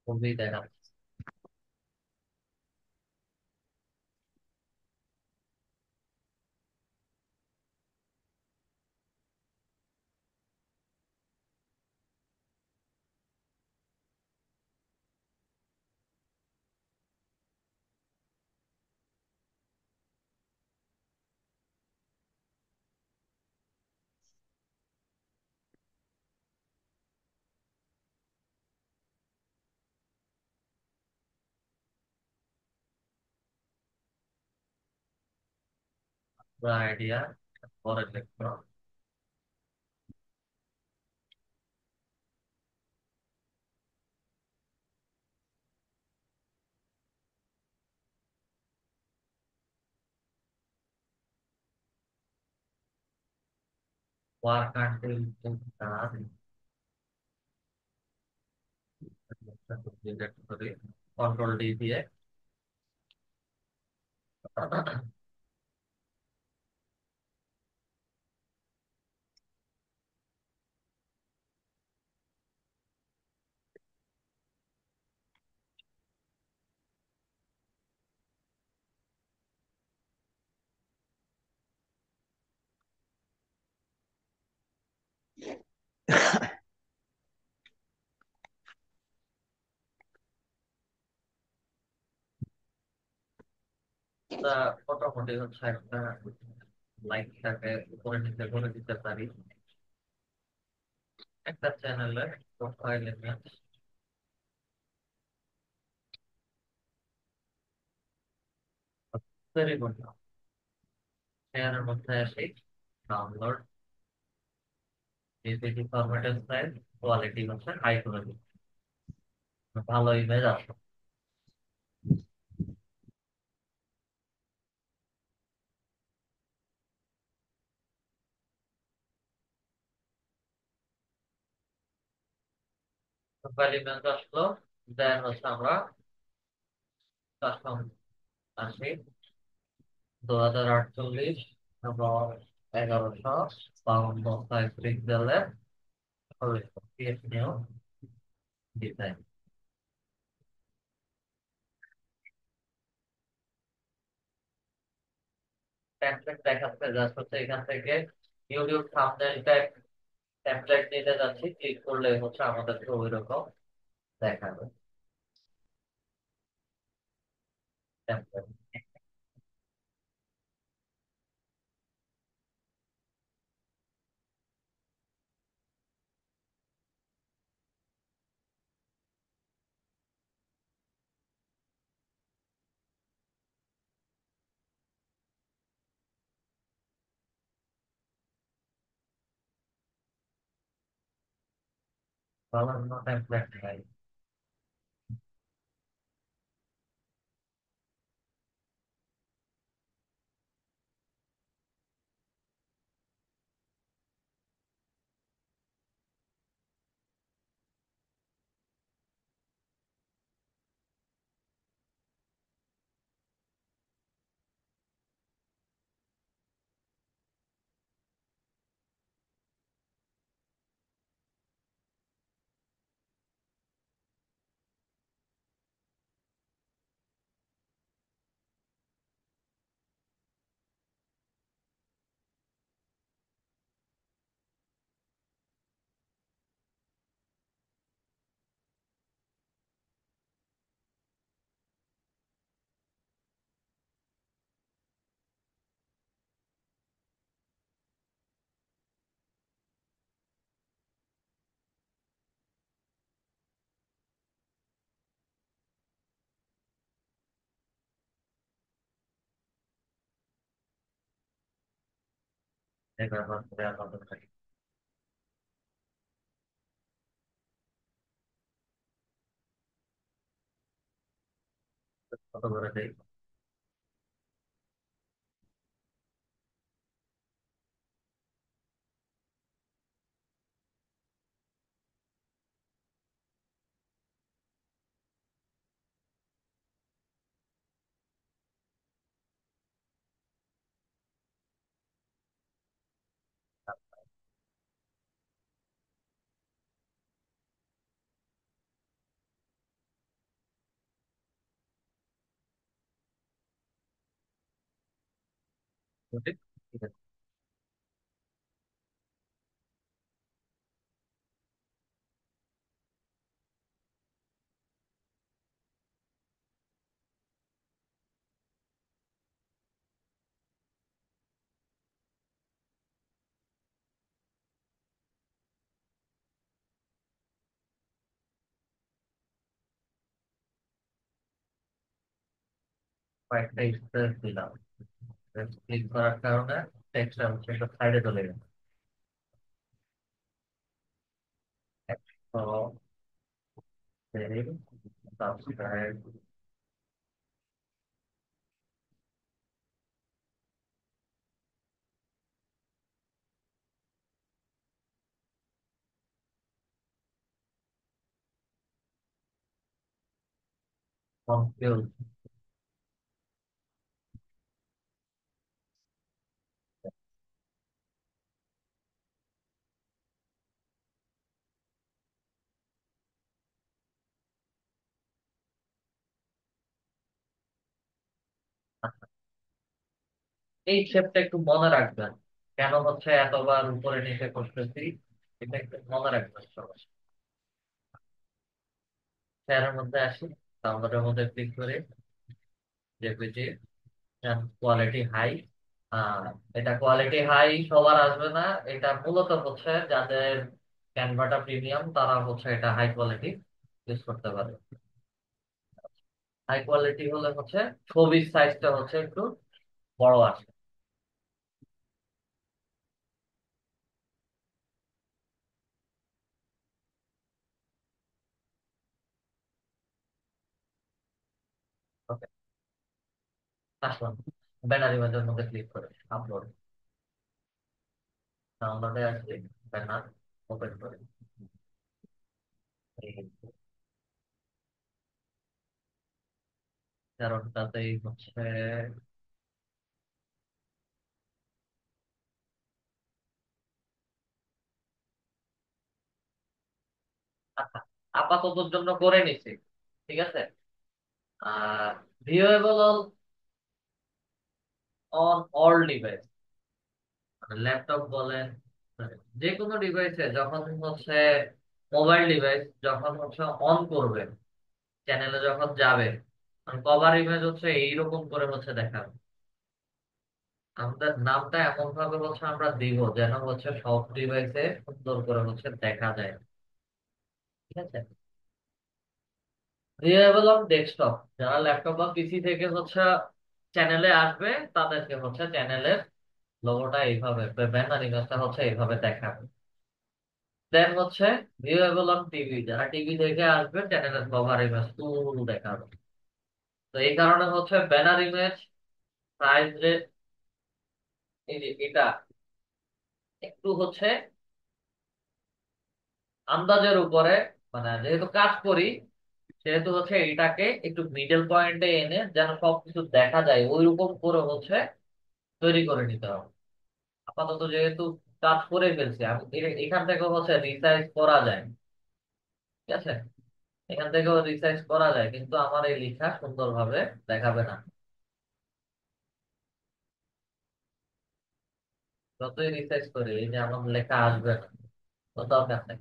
[SPEAKER 1] খুবই দেখা আইডিয়া। পরে লিখবো ওয়ার্ক আনটিল কন্ট্রোল ডি দিয়ে তা মোটামুটি হচ্ছে একটা লাইকটাকে উপরে নিচে করে দিতে পারি একটা চ্যানেলে প্রোফাইল ইমেজ তৈরি করলাম। শেয়ারের মধ্যে আসি, ডাউনলোড, পিপিটি ফরম্যাটের সাইজ, কোয়ালিটি হচ্ছে হাই করে দিই, ভালো ইমেজ আসে। প্রোফাইল ইমেজ আসলো, দেন হচ্ছে আমরা কাস্টম আসি 2048 এবং 1152 সাইজ পিক্সেলের নিউ ডিজাইন টেমপ্লেট দেখাচ্ছে। জাস্ট হচ্ছে এখান থেকে ইউটিউব থাম্বনেল টেমপ্লেট নিতে যাচ্ছি, ক্লিক করলে হচ্ছে আমাদেরকে ওই রকম দেখাবে টেমপ্লেট। ভালো টেমপ্লেট নাই। এই ব্যবহার করে আমাদের কত করে দেই। ঠিক আছে। কয়েকটা স্পেস দিলাম, ক্লিক করার কারণে টেক্সটটা হচ্ছে একটা সাইডে চলে গেছে। একশো, সাবস্ক্রাইব, কনফিউজ। এই শেপটা একটু মনে রাখবেন, কেন হচ্ছে এতবার উপরে নিচে করতেছি, এটা একটু মনে রাখবেন সবাই। শেয়ারের মধ্যে আসি, ডাউনলোডের মধ্যে ক্লিক করে জেপিজি, কোয়ালিটি হাই। আহ এটা কোয়ালিটি হাই সবার আসবে না, এটা মূলত হচ্ছে যাদের ক্যানভাটা প্রিমিয়াম তারা হচ্ছে এটা হাই কোয়ালিটি ইউজ করতে পারে। হাই কোয়ালিটি হলে হচ্ছে ছবির সাইজটা হচ্ছে একটু বড় আসে। ওকে, আসুন ব্যানার ইমেজের মধ্যে ক্লিক করে আপলোড, ডাউনলোডে আসলে ব্যানার ওপেন করে এই কারণটাতেই হচ্ছে। আচ্ছা, আপাততর জন্য করে নিছি, ঠিক আছে। আর ভিউয়েবল অন অল ডিভাইস, ল্যাপটপ বলেন, যে কোনো ডিভাইসে যখন হচ্ছে মোবাইল ডিভাইস যখন হচ্ছে অন করবে, চ্যানেলে যখন যাবে, কভার ইমেজ হচ্ছে এইরকম করে হচ্ছে দেখাবে। আমাদের নামটা এমন ভাবে হচ্ছে আমরা দিব যেন হচ্ছে সব ডিভাইসে সুন্দর করে হচ্ছে দেখা যায়, ঠিক আছে। ভিউয়েবল অন ডেস্কটপ, যারা ল্যাপটপ বা পিসি থেকে হচ্ছে চ্যানেলে আসবে তাদেরকে হচ্ছে চ্যানেলের লোগোটা এইভাবে, ব্যানার ইমেজটা হচ্ছে এইভাবে দেখাবে। দেন হচ্ছে ভিউয়েবল অন টিভি, যারা টিভি থেকে আসবে চ্যানেলের কভার ইমেজ ফুল দেখাবে। তো এই কারণে হচ্ছে ব্যানার ইমেজ সাইজ রেট, এই যে এটা একটু হচ্ছে আন্দাজের উপরে, মানে যেহেতু কাজ করি সেহেতু হচ্ছে এটাকে একটু মিডল পয়েন্টে এনে যেন সবকিছু দেখা যায় ওইরকম করে হচ্ছে তৈরি করে নিতে হবে। আপাতত যেহেতু কাজ করে ফেলছি আমি, এখান থেকে হচ্ছে রিসাইজ করা যায়, ঠিক আছে। এখান থেকেও রিসাইজ করা যায় কিন্তু আমার এই লেখা সুন্দরভাবে দেখাবে না, যতই রিসার্চ করি এই যে আমার লেখা আসবে না, তো দরকার নেই।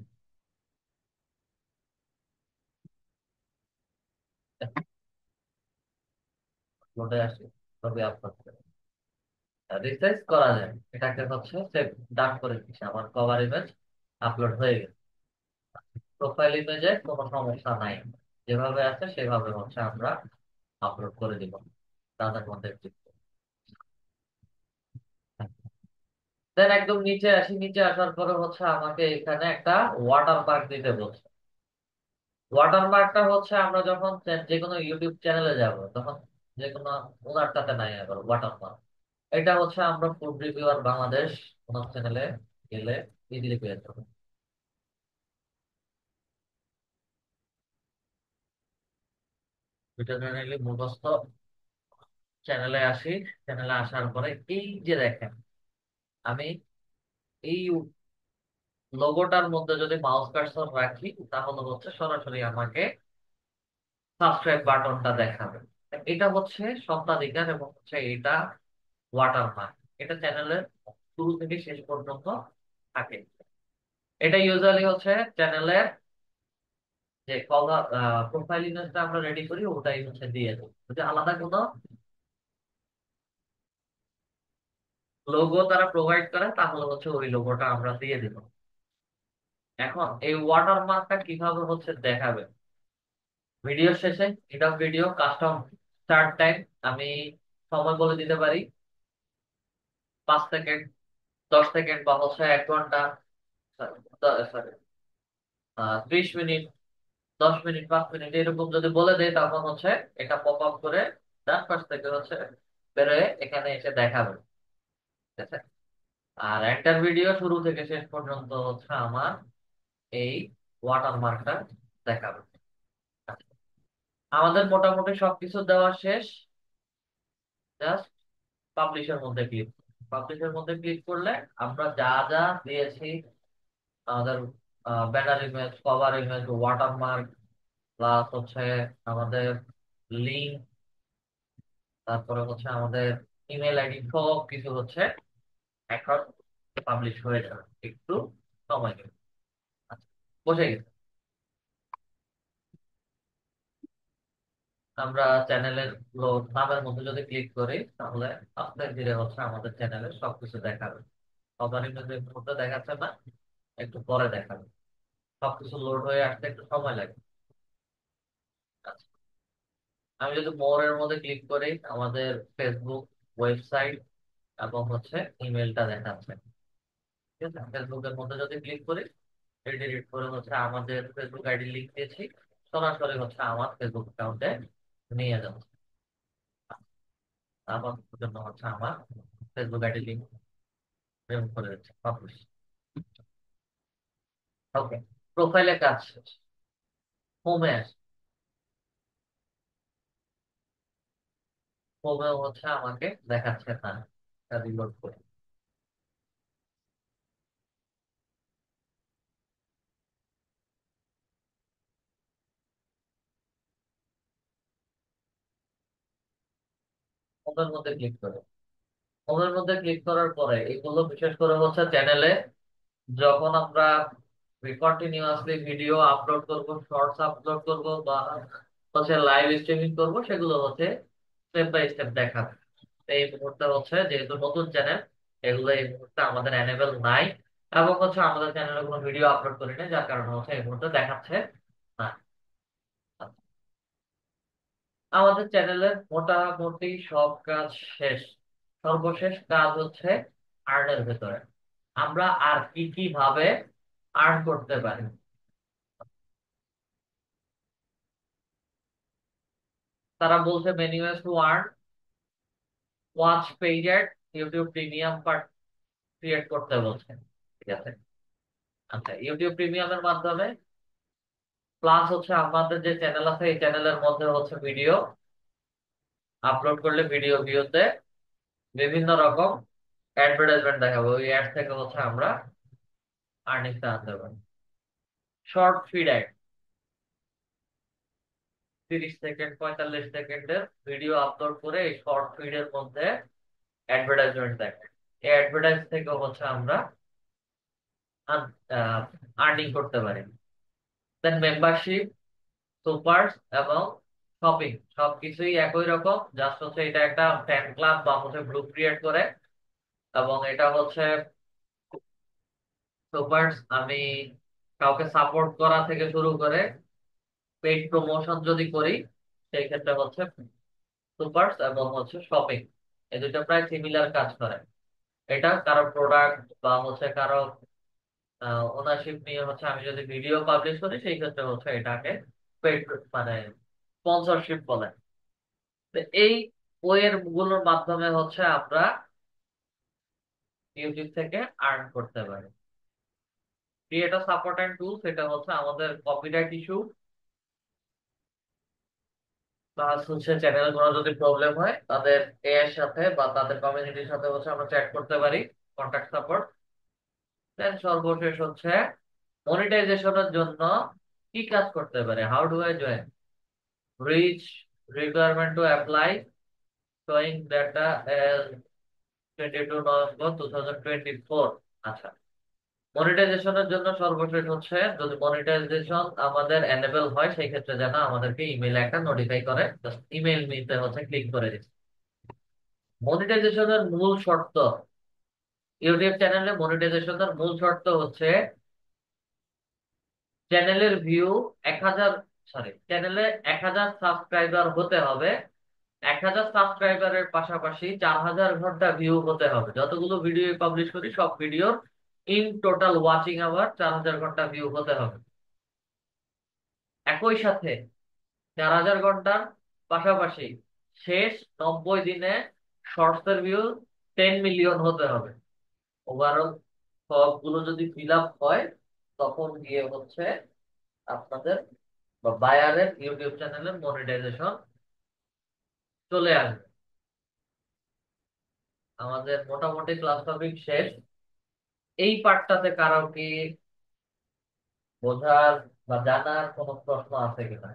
[SPEAKER 1] নোটে আসি, ছবি আপলোড করে রিসার্চ করা যায়, এটাকে হচ্ছে সেভ ডান করে দিচ্ছি, আমার কভার ইমেজ আপলোড হয়ে গেছে। প্রোফাইল ইমেজে কোনো সমস্যা নাই, যেভাবে আছে সেভাবে হচ্ছে আমরা আপলোড করে দিব তাদের মধ্যে। দেন একদম নিচে আসি, নিচে আসার পরে হচ্ছে আমাকে এখানে একটা ওয়াটার পার্ক দিতে বলছে। ওয়াটার মার্কটা হচ্ছে আমরা যখন যে কোনো ইউটিউব চ্যানেলে যাব তখন যে কোনো, ওনারটাতে নাই আবার ওয়াটার মার্ক। এটা হচ্ছে আমরা ফুড রিভিউয়ার বাংলাদেশ ওনার চ্যানেলে গেলে ইজিলি পেয়ে যাবো। দুইটা চ্যানেলে মুখস্থ, চ্যানেলে আসি, চ্যানেলে আসার পরে এই যে দেখেন আমি এই লোগোটার মধ্যে যদি মাউস কার্সর রাখি তাহলে হচ্ছে সরাসরি আমাকে সাবস্ক্রাইব বাটনটা দেখাবে। এটা হচ্ছে স্বত্বাধিকার এবং হচ্ছে এটা ওয়াটারমার্ক। এটা চ্যানেলের শুরু থেকে শেষ পর্যন্ত থাকে। এটা ইউজুয়ালি হচ্ছে চ্যানেলের যে কভার প্রোফাইল ইমেজটা আমরা রেডি করি ওটাই হচ্ছে দিয়ে দেবো, যদি আলাদা কোনো লোগো তারা প্রোভাইড করে তাহলে হচ্ছে ওই লোগোটা আমরা দিয়ে দিব। এখন এই ওয়াটারমার্কটা কিভাবে হচ্ছে দেখাবে, ভিডিও শেষে end of video custom start time আমি সময় বলে দিতে পারি, 5 সেকেন্ড, 10 সেকেন্ড, বা হচ্ছে 1 ঘন্টা, সরি 30 মিনিট, 10 মিনিট, 5 মিনিট এরকম যদি বলে দেয় তখন হচ্ছে এটা পপ আপ করে ডান পাশ থেকে হচ্ছে বেরোয় এখানে এসে দেখাবে। ঠিক আছে? আর একটা ভিডিও শুরু থেকে শেষ পর্যন্ত হচ্ছে আমার এই ওয়াটারমার্কটা দেখাবে। আচ্ছা, আমাদের মোটামুটি সবকিছু দেওয়া শেষ। জাস্ট পাবলিশের মধ্যে ক্লিক, পাবলিশের মধ্যে ক্লিক করলে আমরা যা যা দিয়েছি, আমাদের banner image, cover image, watermark, plus হচ্ছে আমাদের লিঙ্ক, তারপরে হচ্ছে আমাদের ইমেল আইডি, সব কিছু হচ্ছে এখন পাবলিশ হয়ে যাবে। একটু সময় নেবে। আচ্ছা, বসে গেছে। আমরা চ্যানেলের নামের মধ্যে যদি ক্লিক করি তাহলে আস্তে ধীরে হচ্ছে আমাদের চ্যানেলের সবকিছু দেখাবে। কভার ইমেজের মধ্যে দেখাচ্ছে না, একটু পরে দেখাবে। সবকিছু লোড হয়ে আসতে একটু সময় লাগে। আচ্ছা, আমি যদি মোরের মধ্যে ক্লিক করি আমাদের ফেসবুক, ওয়েবসাইট এবং হচ্ছে ইমেলটা দেখাচ্ছে। ঠিক আছে, ফেসবুকের মধ্যে যদি ক্লিক করি ডিলিট করে হচ্ছে আমাদের ফেসবুক আইডি লিংক দিয়েছি, সরাসরি হচ্ছে আমার ফেসবুক অ্যাকাউন্টে নিয়ে যাচ্ছে। আমার জন্য হচ্ছে আমার ফেসবুক আইডি লিংক রিমুভ করে দিচ্ছে, পাবলিশ। ওকে, প্রোফাইলে কাজ শেষ। হোমে আসে, হোমে হচ্ছে আমাকে দেখাচ্ছে না, রিলোড করে। হোমের মধ্যে ক্লিক করে, হোমের মধ্যে ক্লিক করার পরে এগুলো বিশেষ করে হচ্ছে চ্যানেলে যখন আমরা কন্টিনিউয়াসলি ভিডিও আপলোড করব, শর্টস আপলোড করব, বা হচ্ছে লাইভ স্ট্রিমিং করব, সেগুলো হচ্ছে স্টেপ বাই স্টেপ দেখাবে। তো এই মুহূর্তে হচ্ছে যেহেতু নতুন চ্যানেল, এগুলো এই মুহূর্তে আমাদের এনেবল নাই, এবং হচ্ছে আমাদের চ্যানেলে কোনো ভিডিও আপলোড করি না, যার কারণে হচ্ছে এই মুহূর্তে দেখাচ্ছে না। আমাদের চ্যানেলের মোটামুটি সব কাজ শেষ। সর্বশেষ কাজ হচ্ছে আর্নের ভেতরে আমরা আর কি কি ভাবে আর্ন করতে পারি। তারা বলছে many ways to earn, watch paid, YouTube premium part create করতে বলছে। ঠিক আছে, আচ্ছা ইউটিউব প্রিমিয়ামের মাধ্যমে প্লাস হচ্ছে আমাদের যে চ্যানেল আছে এই চ্যানেলের মধ্যে হচ্ছে ভিডিও আপলোড করলে ভিডিও ভিউতে বিভিন্ন রকম অ্যাডভার্টাইজমেন্ট দেখাবো, ওই অ্যাড থেকে হচ্ছে আমরা আর্নিংটা আনতে পারি। শর্ট ফিড অ্যাড, 30 সেকেন্ড, 45 সেকেন্ডের ভিডিও আপলোড করে এই শর্ট ফিডের মধ্যে অ্যাডভার্টাইজমেন্ট দেখে, এই অ্যাডভার্টাইজ থেকে হচ্ছে আমরা আর্নিং করতে পারি। দেন মেম্বারশিপ, সুপার এবং শপিং সবকিছুই একই রকম, জাস্ট হচ্ছে এটা একটা ফ্যান ক্লাব বা হচ্ছে গ্রুপ ক্রিয়েট করে, এবং এটা হচ্ছে সুপারস আমি কাউকে সাপোর্ট করা থেকে শুরু করে পেইড প্রমোশন যদি করি সেই ক্ষেত্রে হচ্ছে সুপারস, এবং হচ্ছে শপিং, এই দুটো প্রায় সিমিলার কাজ করে। এটা কারো প্রোডাক্ট বা হচ্ছে কারো ওনারশিপ নিয়ে হচ্ছে আমি যদি ভিডিও পাবলিশ করি সেই ক্ষেত্রে হচ্ছে এটাকে পেইড মানে স্পন্সরশিপ বলে। তো এই ওয়ের গুলোর মাধ্যমে হচ্ছে আমরা ইউটিউব থেকে আর্ন করতে পারি। ক্রিয়েটর সাপোর্ট অ্যান্ড টুলস, এটা হচ্ছে আমাদের কপিরাইট ইস্যু প্লাস হচ্ছে চ্যানেল গুলো যদি প্রবলেম হয় তাদের এ এর সাথে বা তাদের কমিউনিটির সাথে হচ্ছে আমরা চ্যাট করতে পারি, কন্ট্যাক্ট সাপোর্ট। দেন সর্বশেষ হচ্ছে মনিটাইজেশনের জন্য কি কাজ করতে পারে, how do I join, reach, requirement to apply, showing data 22 November 2024। আচ্ছা, মনিটাইজেশনের জন্য সর্বশেষ হচ্ছে, যদি মনিটাইজেশন আমাদের এনেবল হয় সেই ক্ষেত্রে যেন আমাদেরকে ইমেইলে একটা নোটিফাই করে, জাস্ট ইমেইল নিতে হচ্ছে ক্লিক করে দিচ্ছি। মনিটাইজেশনের মূল শর্ত, ইউটিউব চ্যানেলে মনিটাইজেশনের মূল শর্ত হচ্ছে চ্যানেলের ভিউ 1,000, সরি, চ্যানেলে 1,000 সাবস্ক্রাইবার হতে হবে। 1,000 সাবস্ক্রাইবারের পাশাপাশি 4,000 ঘন্টা ভিউ হতে হবে। যতগুলো ভিডিও পাবলিশ করি সব ভিডিওর ইন টোটাল ওয়াচিং আওয়ার 4,000 ঘন্টা ভিউ হতে হবে। একই সাথে 4,000 ঘন্টার পাশাপাশি শেষ 90 দিনে শর্টস এর ভিউ 10 মিলিয়ন হতে হবে। ওভারঅল সবগুলো যদি ফিল আপ হয় তখন গিয়ে হচ্ছে আপনাদের বা বায়ারের ইউটিউব চ্যানেলের মনিটাইজেশন চলে আসবে। আমাদের মোটামুটি ক্লাস টপিক শেষ। এই পার্টটাতে কারো কি বোঝার বা জানার কোনো প্রশ্ন আছে কিনা?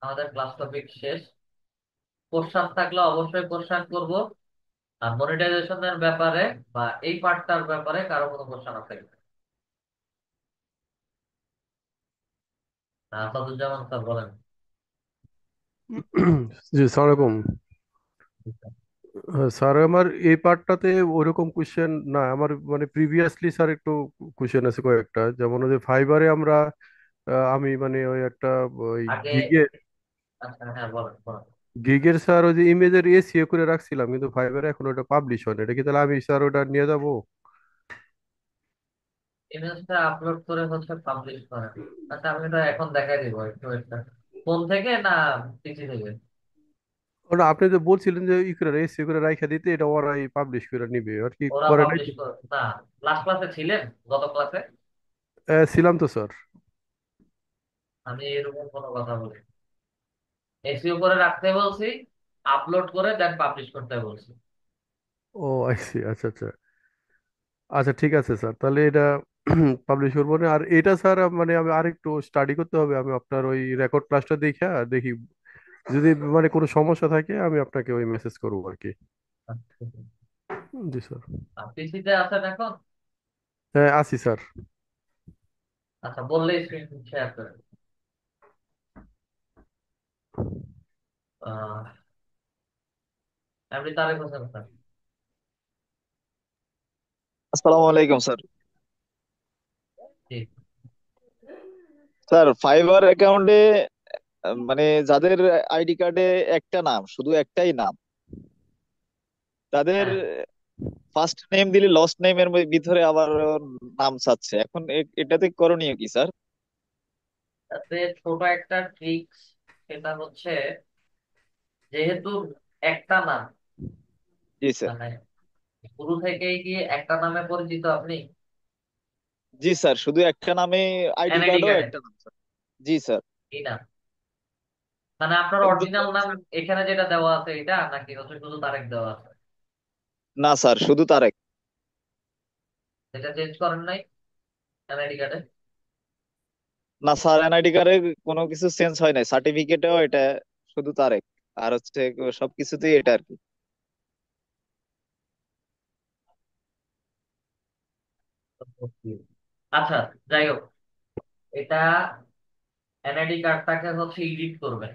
[SPEAKER 1] আমাদের ক্লাস টপিক শেষ। কোশ্চান থাকলে অবশ্যই কোশ্চান করব। আর মনিটাইজেশনের ব্যাপারে বা এই পার্টটার ব্যাপারে কারো কোনো কোশ্চান আছে কিনা? আসাদুজ্জামান স্যার বলেন।
[SPEAKER 4] জি সালাম আলাইকুম। স্যার আমার এই পার্টটাতে ওরকম কোশ্চেন না, আমার মানে প্রিভিয়াসলি স্যার একটু কোশ্চেন আছে কয়েকটা, যেমন ওই যে ফাইবারে আমরা আমি মানে ওই একটা ওই
[SPEAKER 1] আগে,
[SPEAKER 4] গিগে
[SPEAKER 1] আচ্ছা হ্যাঁ বলেন বলেন।
[SPEAKER 4] গিগের স্যার ওই যে ইমেজের এসিও করে রাখছিলাম, কিন্তু ফাইবারে এখন ওটা পাবলিশ হয় না। এটা কি তাহলে আমি স্যার ওটা নিয়ে যাব?
[SPEAKER 1] ইমেজটা আপলোড করে হচ্ছে পাবলিশ করেন। আচ্ছা আমি এটা এখন দেখাই দিব একটু একটা। ফোন থেকে না পিসি থেকে?
[SPEAKER 4] ওটা আপনি যে বলছিলেন যে ই করে এসিও করে রাখা দিতে, এটা ওরাই পাবলিশ করে নিবে আর কি,
[SPEAKER 1] ওরা
[SPEAKER 4] করে নাই
[SPEAKER 1] পাবলিশ
[SPEAKER 4] তো?
[SPEAKER 1] করে না। লাস্ট ক্লাসে ছিলেন? গত ক্লাসে
[SPEAKER 4] ছিলাম তো স্যার।
[SPEAKER 1] আমি এরকম কোনো কথা বলি, এসইও করে রাখতে বলছি, আপলোড করে দেন পাবলিশ করতে বলছি।
[SPEAKER 4] ও আইসি, আচ্ছা আচ্ছা। আচ্ছা ঠিক আছে স্যার, তাহলে এটা পাবলিশ করবো না। আর এটা স্যার মানে আমি আরেকটু স্টাডি করতে হবে। আমি আপনার ওই রেকর্ড ক্লাসটা দেখে দেখি, যদি মানে কোনো সমস্যা থাকে আমি আপনাকে ওই মেসেজ করবো আর কি। জি স্যার।
[SPEAKER 1] পিসিতে আছেন এখন?
[SPEAKER 4] হ্যাঁ আছি স্যার।
[SPEAKER 1] আচ্ছা বললেই স্ক্রিন শেয়ার করেন। আহ এমনি তারেক হোসেন স্যার।
[SPEAKER 5] আসসালামু আলাইকুম স্যার।
[SPEAKER 1] জি।
[SPEAKER 5] স্যার ফাইবার অ্যাকাউন্টে মানে যাদের আইডি কার্ডে একটা নাম, শুধু একটাই নাম, তাদের
[SPEAKER 1] হ্যাঁ,
[SPEAKER 5] ফার্স্ট নেম দিলে লাস্ট নেমের ভিতরে আবার নাম চাচ্ছে। এখন এটাতে করণীয় কি স্যার?
[SPEAKER 1] তাতে ছোট একটা ট্রিক্স, সেটা হচ্ছে যেহেতু একটা নাম,
[SPEAKER 5] জি স্যার।
[SPEAKER 1] মানে শুরু থেকেই কি একটা নামে পরিচিত আপনি
[SPEAKER 5] জি স্যার, শুধু একটা নামে আইডি
[SPEAKER 1] এনআইডি
[SPEAKER 5] কার্ডও
[SPEAKER 1] কার্ডে?
[SPEAKER 5] একটা নাম স্যার। জি স্যার।
[SPEAKER 1] এই না, মানে আপনার
[SPEAKER 5] এর জন্য
[SPEAKER 1] অরিজিনাল নাম এখানে যেটা দেওয়া আছে এটা, নাকি হচ্ছে শুধু তারেক দেওয়া আছে?
[SPEAKER 5] না স্যার, শুধু তারেক।
[SPEAKER 1] এটা চেঞ্জ করেন নাই এনআইডি কার্ডে?
[SPEAKER 5] না স্যার, এনআইডি কার্ডে কোনো কিছু চেঞ্জ হয় নাই, সার্টিফিকেটেও এটা শুধু তারেক। আর হচ্ছে সবকিছুতেই এটা আর কি।
[SPEAKER 1] আচ্ছা, যাই হোক, এটা এনআইডি কার্ডটাকে হচ্ছে এডিট করবেন।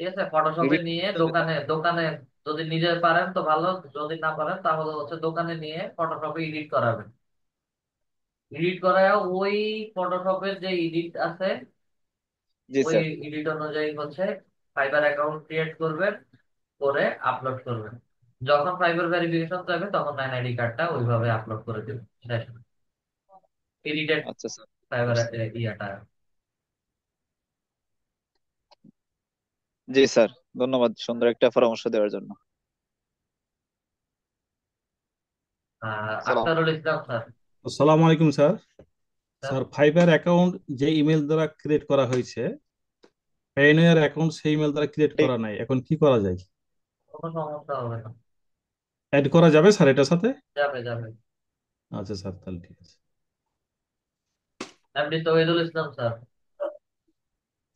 [SPEAKER 1] ঠিক আছে, ফটোশপে
[SPEAKER 5] এডিট
[SPEAKER 1] নিয়ে
[SPEAKER 5] করতে হবে না?
[SPEAKER 1] দোকানে দোকানে যদি নিজে পারেন তো ভালো, যদি না পারেন তাহলে হচ্ছে দোকানে নিয়ে ফটোশপে এডিট করাবেন। এডিট করায় ওই ফটোশপের যে এডিট আছে
[SPEAKER 5] জি
[SPEAKER 1] ওই
[SPEAKER 5] স্যার।
[SPEAKER 1] এডিট অনুযায়ী হচ্ছে ফাইবার অ্যাকাউন্ট ক্রিয়েট করবেন, করে আপলোড করবেন। যখন ফাইবার ভেরিফিকেশন যাবে তখন এনআইডি কার্ডটা ওইভাবে আপলোড করে দেবেন। এডিটেড
[SPEAKER 5] আচ্ছা স্যার,
[SPEAKER 1] ফাইবার
[SPEAKER 5] বুঝতে পারছি।
[SPEAKER 1] ইয়াটা।
[SPEAKER 5] জি স্যার, ধন্যবাদ সুন্দর একটা পরামর্শ দেওয়ার জন্য। সালাম।
[SPEAKER 1] আখতারুল ইসলাম স্যার।
[SPEAKER 6] আসসালামু আলাইকুম sir.
[SPEAKER 1] Sir,
[SPEAKER 6] sir fibre account যে ইমেল দ্বারা ক্রিয়েট করা হয়েছে, পেইনিয়ার অ্যাকাউন্ট সেই ইমেল দ্বারা ক্রিয়েট
[SPEAKER 5] ঠিক।
[SPEAKER 6] করা নাই, এখন কি করা যায়?
[SPEAKER 1] কোনো সমস্যা হবে না।
[SPEAKER 6] অ্যাড করা যাবে স্যার এটার সাথে?
[SPEAKER 1] যাবে যাবে।
[SPEAKER 6] আচ্ছা স্যার, তাহলে ঠিক আছে।
[SPEAKER 1] এমডি তৌহিদুল ইসলাম স্যার।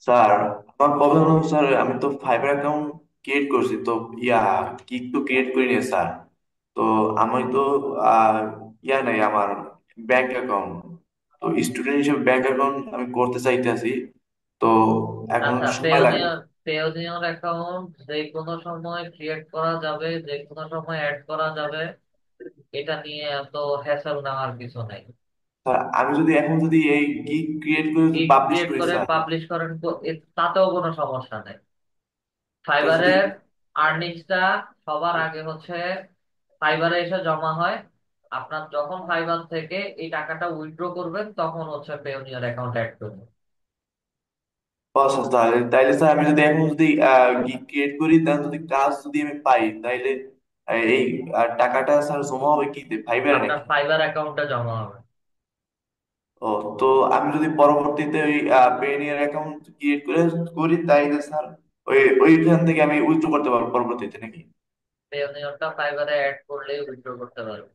[SPEAKER 7] স্যার আমার প্রবলেম হলো স্যার, আমি তো ফাইবার অ্যাকাউন্ট ক্রিয়েট করছি তো, ইয়া কিক তো ক্রিয়েট করিনি স্যার। তো আমি তো আহ, ইয়া নাই আমার ব্যাংক অ্যাকাউন্ট, তো স্টুডেন্ট হিসেবে ব্যাংক অ্যাকাউন্ট আমি করতে চাইতেছি, তো এখন
[SPEAKER 1] আচ্ছা,
[SPEAKER 7] সময় লাগে।
[SPEAKER 1] পেওনিয়র অ্যাকাউন্ট যে কোনো সময় ক্রিয়েট করা যাবে, যে কোনো সময় অ্যাড করা যাবে, এটা নিয়ে এত হ্যাসেল নেওয়ার কিছু নেই।
[SPEAKER 7] স্যার আমি যদি এখন যদি এই গিগ ক্রিয়েট করে
[SPEAKER 1] কি
[SPEAKER 7] পাবলিশ
[SPEAKER 1] ক্রিয়েট
[SPEAKER 7] করি
[SPEAKER 1] করে
[SPEAKER 7] স্যার,
[SPEAKER 1] পাবলিশ করেন তো তাতেও কোনো সমস্যা নেই।
[SPEAKER 7] তা যদি
[SPEAKER 1] ফাইবারের আর্নিংসটা সবার আগে হচ্ছে ফাইবারে এসে জমা হয়। আপনার যখন ফাইবার থেকে এই টাকাটা উইথড্র করবেন তখন হচ্ছে পেওনিয়র অ্যাকাউন্ট অ্যাড করবেন।
[SPEAKER 7] আচ্ছা, তাহলে তাইলে স্যার আমি যদি এখন যদি গিগ ক্রিয়েট করি, তাহলে যদি কাজ যদি আমি পাই, তাইলে এই টাকাটা স্যার জমা হবে কি ফাইবারে
[SPEAKER 1] আপনার
[SPEAKER 7] নাকি?
[SPEAKER 1] ফাইবার অ্যাকাউন্টে জমা হবে।
[SPEAKER 7] ও, তো আমি যদি পরবর্তীতে ওই পেনিয়ার অ্যাকাউন্ট ক্রিয়েট করে করি, তাইলে স্যার ওইখান থেকে আমি উইথড্র করতে পারবো পরবর্তীতে নাকি?
[SPEAKER 1] পেওনিয়রটা ফাইবারে অ্যাড করলেই উইথড্র করতে পারবেন।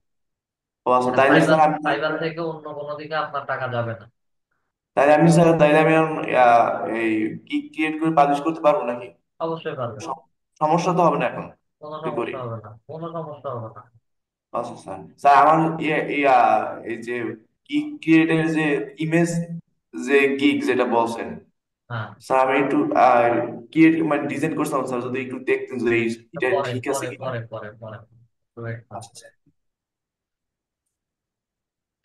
[SPEAKER 7] ও আচ্ছা,
[SPEAKER 1] মানে
[SPEAKER 7] তাইলে
[SPEAKER 1] ফাইবার
[SPEAKER 7] স্যার আমি
[SPEAKER 1] ফাইবার থেকে অন্য কোনো দিকে আপনার টাকা যাবে না।
[SPEAKER 7] তাইলে আমি এখন, এই কি ক্রিয়েট করে পাবলিশ করতে পারবো নাকি?
[SPEAKER 1] অবশ্যই পারবেন।
[SPEAKER 7] সম- সমস্যা তো হবে না এখন
[SPEAKER 1] কোনো
[SPEAKER 7] যদি করি?
[SPEAKER 1] সমস্যা হবে না, কোনো সমস্যা হবে না।
[SPEAKER 7] আচ্ছা স্যার, স্যার আমার এই যে গিগ ক্রিয়েটের যে ইমেজ, যে গিগ যেটা বলছেন
[SPEAKER 1] হ্যাঁ,
[SPEAKER 7] স্যার, আমি একটু ক্রিয়েট মানে ডিজাইন করছিলাম স্যার, যদি একটু দেখতেন যে এটা
[SPEAKER 1] পরে
[SPEAKER 7] ঠিক আছে
[SPEAKER 1] পরে
[SPEAKER 7] কিনা।
[SPEAKER 1] পরে পরে পরে ওয়েট করুন।
[SPEAKER 7] আচ্ছা sir.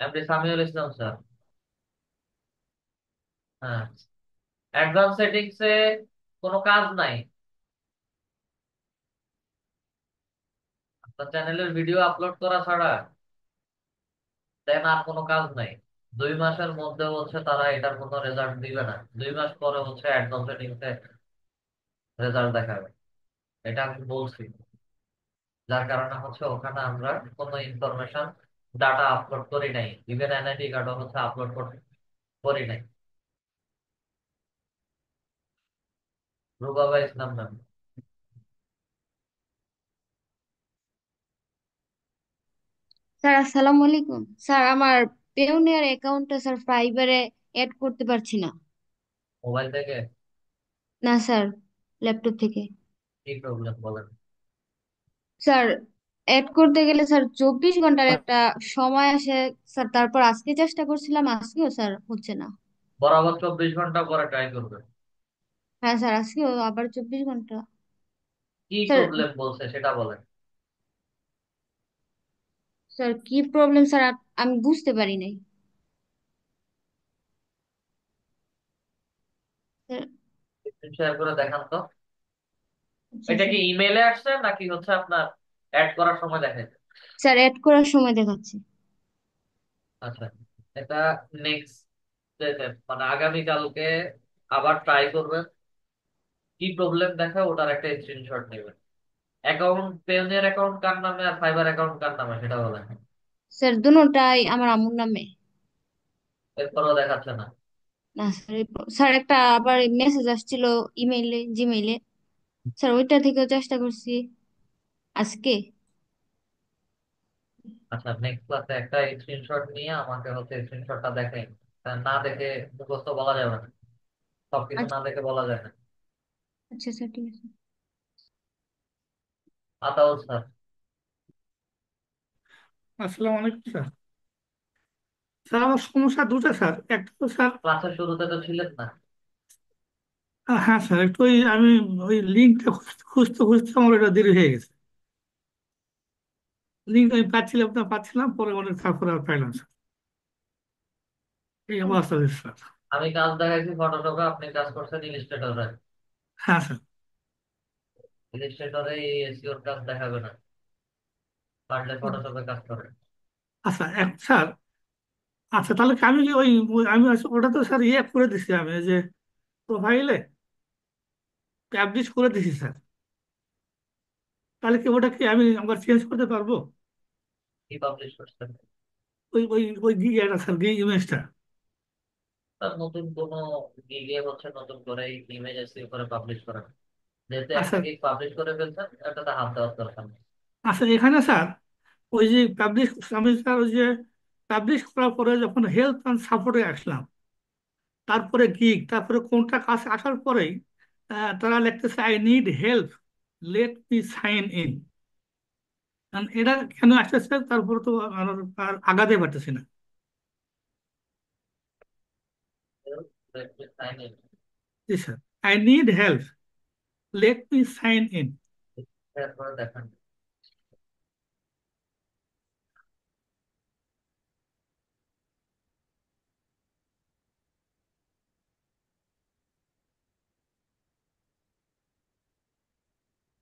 [SPEAKER 1] MD Samiul Islam sir. হ্যাঁ, অ্যাডভান্স সেটিংসে কোনো কাজ নাই। আপনার চ্যানেলের ভিডিও আপলোড করা ছাড়া দেন আর কোনো কাজ নাই। 2 মাসের মধ্যে হচ্ছে তারা এটার কোনো রেজাল্ট দিবে না। 2 মাস পরে হচ্ছে অ্যাডভান্স সেটিংসে রেজাল্ট দেখাবে। এটা আমি বলছি। যার কারণে হচ্ছে ওখানে আমরা কোনো ইনফরমেশন, ডাটা আপলোড করি নাই। ইভেন এনআইডি কার্ডও হচ্ছে আপলোড করি নাই। রুবাবা ইসলাম ম্যাম।
[SPEAKER 8] স্যার আসসালামু আলাইকুম। স্যার আমার পেওনিয়ার অ্যাকাউন্টটা স্যার ফাইবারে অ্যাড করতে পারছি না।
[SPEAKER 1] মোবাইল থেকে
[SPEAKER 8] না স্যার, ল্যাপটপ থেকে।
[SPEAKER 1] কি প্রবলেম বলেন?
[SPEAKER 8] স্যার অ্যাড করতে গেলে স্যার 24 ঘন্টার একটা সময় আসে। স্যার তারপর আজকে চেষ্টা করছিলাম, আজকেও স্যার হচ্ছে না।
[SPEAKER 1] বরাবর 24 ঘন্টা পরে ট্রাই করবেন।
[SPEAKER 8] হ্যাঁ স্যার, আজকেও আবার 24 ঘন্টা।
[SPEAKER 1] কি
[SPEAKER 8] স্যার,
[SPEAKER 1] প্রবলেম বলছে সেটা বলেন।
[SPEAKER 8] স্যার কি প্রবলেম স্যার আমি বুঝতে পারি নাই স্যার।
[SPEAKER 1] শেয়ার করে দেখান তো।
[SPEAKER 8] আচ্ছা
[SPEAKER 1] এটা কি
[SPEAKER 8] স্যার।
[SPEAKER 1] ইমেলে আসছে নাকি হচ্ছে আপনার অ্যাড করার সময় দেখাচ্ছে?
[SPEAKER 8] স্যার অ্যাড করার সময় দেখাচ্ছে।
[SPEAKER 1] আচ্ছা, এটা নেক্সট, মানে আগামীকালকে আবার ট্রাই করবেন। কি প্রবলেম দেখা ওটার একটা স্ক্রিনশট নেবেন। অ্যাকাউন্ট, পেওনিয়ার অ্যাকাউন্ট কার নামে আর ফাইবার অ্যাকাউন্ট কার নামে সেটা বলেন।
[SPEAKER 8] স্যার দুটোটাই আমার আম্মুর নামে।
[SPEAKER 1] এরপরও দেখাচ্ছে না।
[SPEAKER 8] না স্যার, স্যার একটা আবার মেসেজ আসছিল ইমেইলে, জিমেইলে। স্যার ওইটা থেকেও চেষ্টা করছি আজকে।
[SPEAKER 1] আচ্ছা, নেক্সট ক্লাসে একটা স্ক্রিনশট নিয়ে আমাকে হচ্ছে স্ক্রিনশটটা দেখেন। না দেখে মুখস্থ বলা যাবে না, সবকিছু
[SPEAKER 8] আচ্ছা।
[SPEAKER 1] না দেখে বলা যায় না।
[SPEAKER 8] আচ্ছা স্যার, ঠিক আছে।
[SPEAKER 1] আতাউল স্যার।
[SPEAKER 9] আসসালামু আলাইকুম স্যার। স্যার আমার সমস্যা দুটো স্যার। একটা তো স্যার,
[SPEAKER 1] ক্লাসের শুরুতে তো ছিলেন না।
[SPEAKER 9] হ্যাঁ স্যার, একটু ওই আমি ওই লিঙ্কটা খুঁজতে খুঁজতে আমার এটা দেরি হয়ে গেছে। লিঙ্ক আমি পাচ্ছিলাম না, পাচ্ছিলাম পরে অনেক, তারপরে আর পাইলাম স্যার। এই অবস্থা হয়েছে স্যার।
[SPEAKER 1] আমি কাজ দেখাইছি ফটোশপে, আপনি কাজ করছেন ইলিস্ট্রেটরে।
[SPEAKER 9] হ্যাঁ স্যার।
[SPEAKER 1] ইলিস্ট্রেটরে এই এসইওর কাজ দেখাবে না, পারলে ফটোশপে কাজ করে।
[SPEAKER 9] আচ্ছা স্যার, আচ্ছা তাহলে কি আমি কি আমি ওটা তো স্যার ইয়ে করে দিছি, আমি ওই যে প্রোফাইলে পাবলিশ করে দিছি স্যার। তাহলে কি ওটা কি আমি আবার চেঞ্জ করতে পারবো?
[SPEAKER 1] কি পাবলিশ করছেন?
[SPEAKER 9] ওই ইয়েটা স্যার, ইমেজটা।
[SPEAKER 1] তার নতুন কোন গিগে হচ্ছে নতুন করে ইমেজ এসইও করে পাবলিশ করেন। যেহেতু একটা
[SPEAKER 9] আচ্ছা।
[SPEAKER 1] গিগ পাবলিশ করে ফেলছেন, এটাতে হাত দেওয়ার দরকার নেই।
[SPEAKER 9] আচ্ছা এখানে স্যার ওই যে আমি স্যার ওই যে পাবলিশ করার পরে যখন হেল্প অ্যান্ড সাপোর্টে আসলাম, তারপরে গিগ, তারপরে কোনটা কাছে আসার পরেই তারা লিখতেছে I need help, let me sign in. এটা কেন আসতেছে তারপরে তো আর আগাতে পারতেছি না। জি sir, I need help, let me sign in.
[SPEAKER 1] তারপরে দেখেন,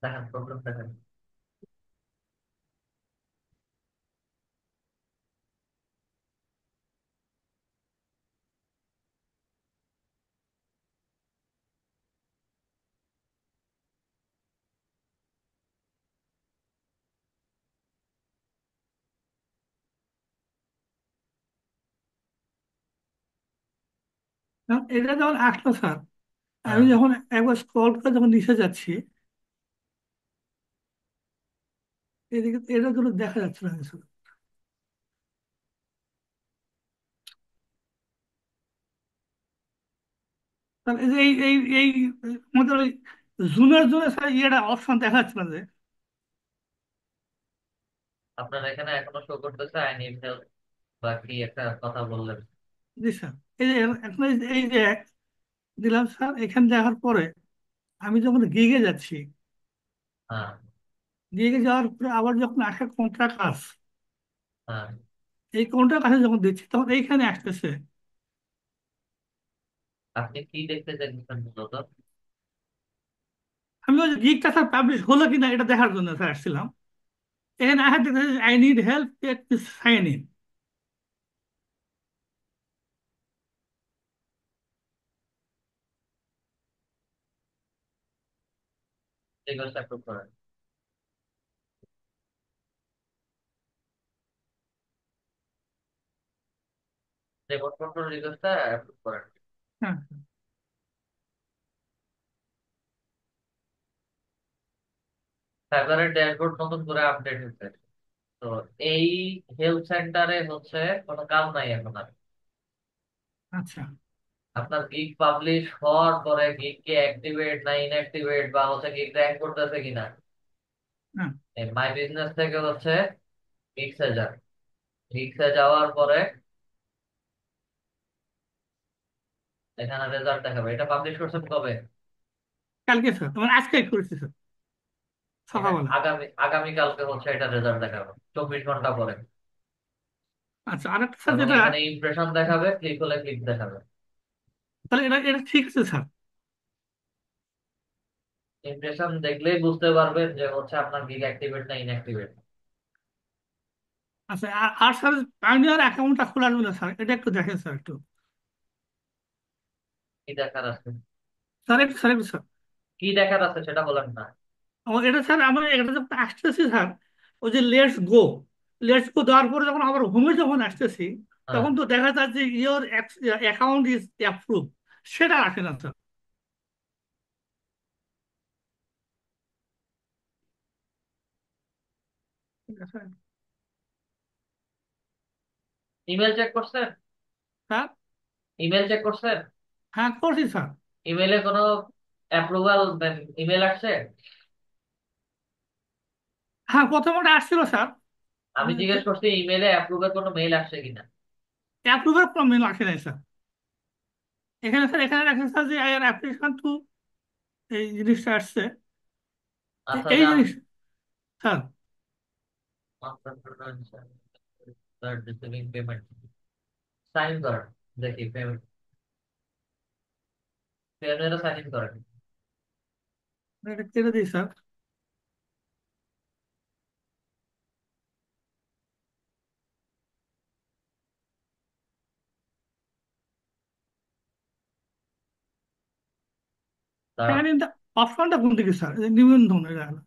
[SPEAKER 1] দেখেন প্রবলেম দেখেন।
[SPEAKER 9] এটা যখন আসলো স্যার, আমি
[SPEAKER 1] হ্যাঁ,
[SPEAKER 9] যখন একবার স্ক্রল করে যখন নিচে যাচ্ছি, এদিকে এটা কোনো দেখা যাচ্ছে না স্যার। স্যার, এই যে এই আমাদের ওই জুমের জন্য স্যার ইয়েটা অপশন দেখা যাচ্ছে না যে।
[SPEAKER 1] আপনার এখানে এখনো শো করতেছে আই নিড হেল্প বা কি একটা কথা বললেন।
[SPEAKER 9] জি স্যার, এই যে এখন এই যে দিলাম স্যার, এখানে দেখার পরে আমি যখন গিগে যাচ্ছি,
[SPEAKER 1] হ্যাঁ,
[SPEAKER 9] গিগে যাওয়ার পরে আবার যখন আসে কোনটা কাজ,
[SPEAKER 1] হ্যাঁ।
[SPEAKER 9] এই কোনটা কাছে যখন দিচ্ছি তখন এইখানে আসতেছে।
[SPEAKER 1] আপনি কি দেখতে চাইছেন মূলত?
[SPEAKER 9] আমি ওই গিগটা স্যার পাবলিশ হলো কিনা এটা দেখার জন্য স্যার আসছিলাম। এখানে আসা দেখতেছি I need help, let me sign in.
[SPEAKER 1] Request approve করেন। রিমোট কন্ট্রোল রিকোয়েস্টটা অ্যাপ্রুভ করেন।
[SPEAKER 9] হ্যাঁ।
[SPEAKER 1] ফাইবারের ড্যাশবোর্ড নতুন করে আপডেট হয়েছে। তো এই হেল্প সেন্টারে হচ্ছে কোনো কাজ নাই এখন আর।
[SPEAKER 9] আচ্ছা।
[SPEAKER 1] আপনার গিগ পাবলিশ হওয়ার পরে গিগ কে অ্যাক্টিভেট না ইনঅ্যাক্টিভেট বা হচ্ছে গিগ র্যাঙ্ক করতেছে কিনা,
[SPEAKER 9] হ্যাঁ।
[SPEAKER 1] এই মাই বিজনেস থেকে হচ্ছে গিগসে যান। গিগসে যাওয়ার পরে এখানে রেজাল্ট দেখাবে। এটা পাবলিশ করছেন কবে?
[SPEAKER 9] কালকে স্যার, মানে আজকে করেছি স্যার,
[SPEAKER 1] এটা
[SPEAKER 9] সকালবেলা।
[SPEAKER 1] আগামীকালকে হচ্ছে এটা রেজাল্ট দেখাবে 24 ঘন্টা পরে।
[SPEAKER 9] আচ্ছা, আরেকটা স্যার
[SPEAKER 1] এবং
[SPEAKER 9] যেটা,
[SPEAKER 1] এখানে ইমপ্রেশন দেখাবে, ক্লিক হলে ক্লিক দেখাবে।
[SPEAKER 9] তাহলে এটা এটা ঠিক আছে স্যার।
[SPEAKER 1] ইমপ্রেশন দেখলেই বুঝতে পারবেন যে হচ্ছে আপনার গিগ অ্যাক্টিভেট না ইনঅ্যাক্টিভেট।
[SPEAKER 9] আচ্ছা, আর স্যার পাইনিয়ার অ্যাকাউন্টটা খোলার জন্য স্যার এটা একটু দেখেন স্যার একটু।
[SPEAKER 1] কি দেখার আছে?
[SPEAKER 9] স্যার একটু স্যার।
[SPEAKER 1] কি দেখার আছে সেটা বলেন না।
[SPEAKER 9] এটা স্যার আমরা এটা যখন আসতেছি স্যার, ওই যে লেটস গো দেওয়ার পরে যখন আবার হোমে যখন আসতেছি,
[SPEAKER 1] হ্যাঁ,
[SPEAKER 9] তখন তো দেখা যায় যে ইয়োর অ্যাকাউন্ট ইজ অ্যাপ্রুভ, সেটা আসে না স্যার। ঠিক আছে
[SPEAKER 1] ইমেল চেক করছেন?
[SPEAKER 9] স্যার।
[SPEAKER 1] ইমেল চেক করছেন?
[SPEAKER 9] হ্যাঁ, করছি স্যার।
[SPEAKER 1] ইমেলে কোনো অ্যাপ্রুভাল ইমেল আসছে?
[SPEAKER 9] হ্যাঁ, প্রথমে আসছিল স্যার।
[SPEAKER 1] আমি জিজ্ঞেস করছি ইমেলে অ্যাপ্রুভের কোনো মেইল আসছে কিনা।
[SPEAKER 9] অ্যাপ্রুভের প্রবলেম আসে নাই স্যার। এখানে স্যার, এখানে রাখছে স্যার যে আয়ার অ্যাপ্লিকেশন টু, এই জিনিসটা আসছে।
[SPEAKER 1] আচ্ছা,
[SPEAKER 9] এই
[SPEAKER 1] যান।
[SPEAKER 9] জিনিস স্যার।
[SPEAKER 1] রিসিভিং পেমেন্ট, সাইন করেন। দেখি পেমেন্ট পেমেন্টে সাইন ইন করেন।
[SPEAKER 9] এটা কেটে দিই স্যার।
[SPEAKER 1] দাঁড়ান।
[SPEAKER 9] এখানে অপশনটা কোন দিকে স্যার? এই যে নিবন্ধন, এটা হলো।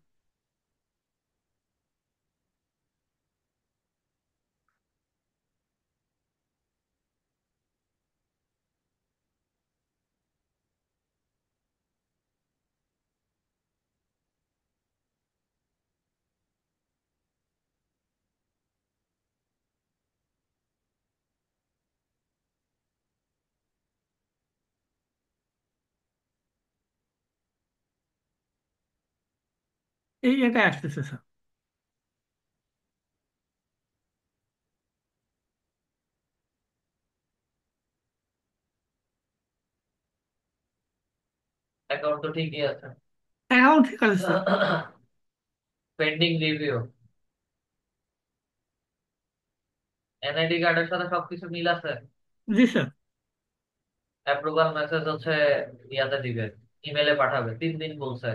[SPEAKER 9] এই এটা আসতেছে স্যার।
[SPEAKER 1] অ্যাকাউন্ট তো ঠিকই আছে।
[SPEAKER 9] অ্যাকাউন্ট ঠিক আছে স্যার।
[SPEAKER 1] পেন্ডিং রিভিউ, এনআইডি কার্ডের সাথে সবকিছু মিল আছে।
[SPEAKER 9] জি স্যার।
[SPEAKER 1] অ্যাপ্রুভাল মেসেজ হচ্ছে ইয়াতে দিবে, ইমেলে পাঠাবে, 3 দিন বলছে।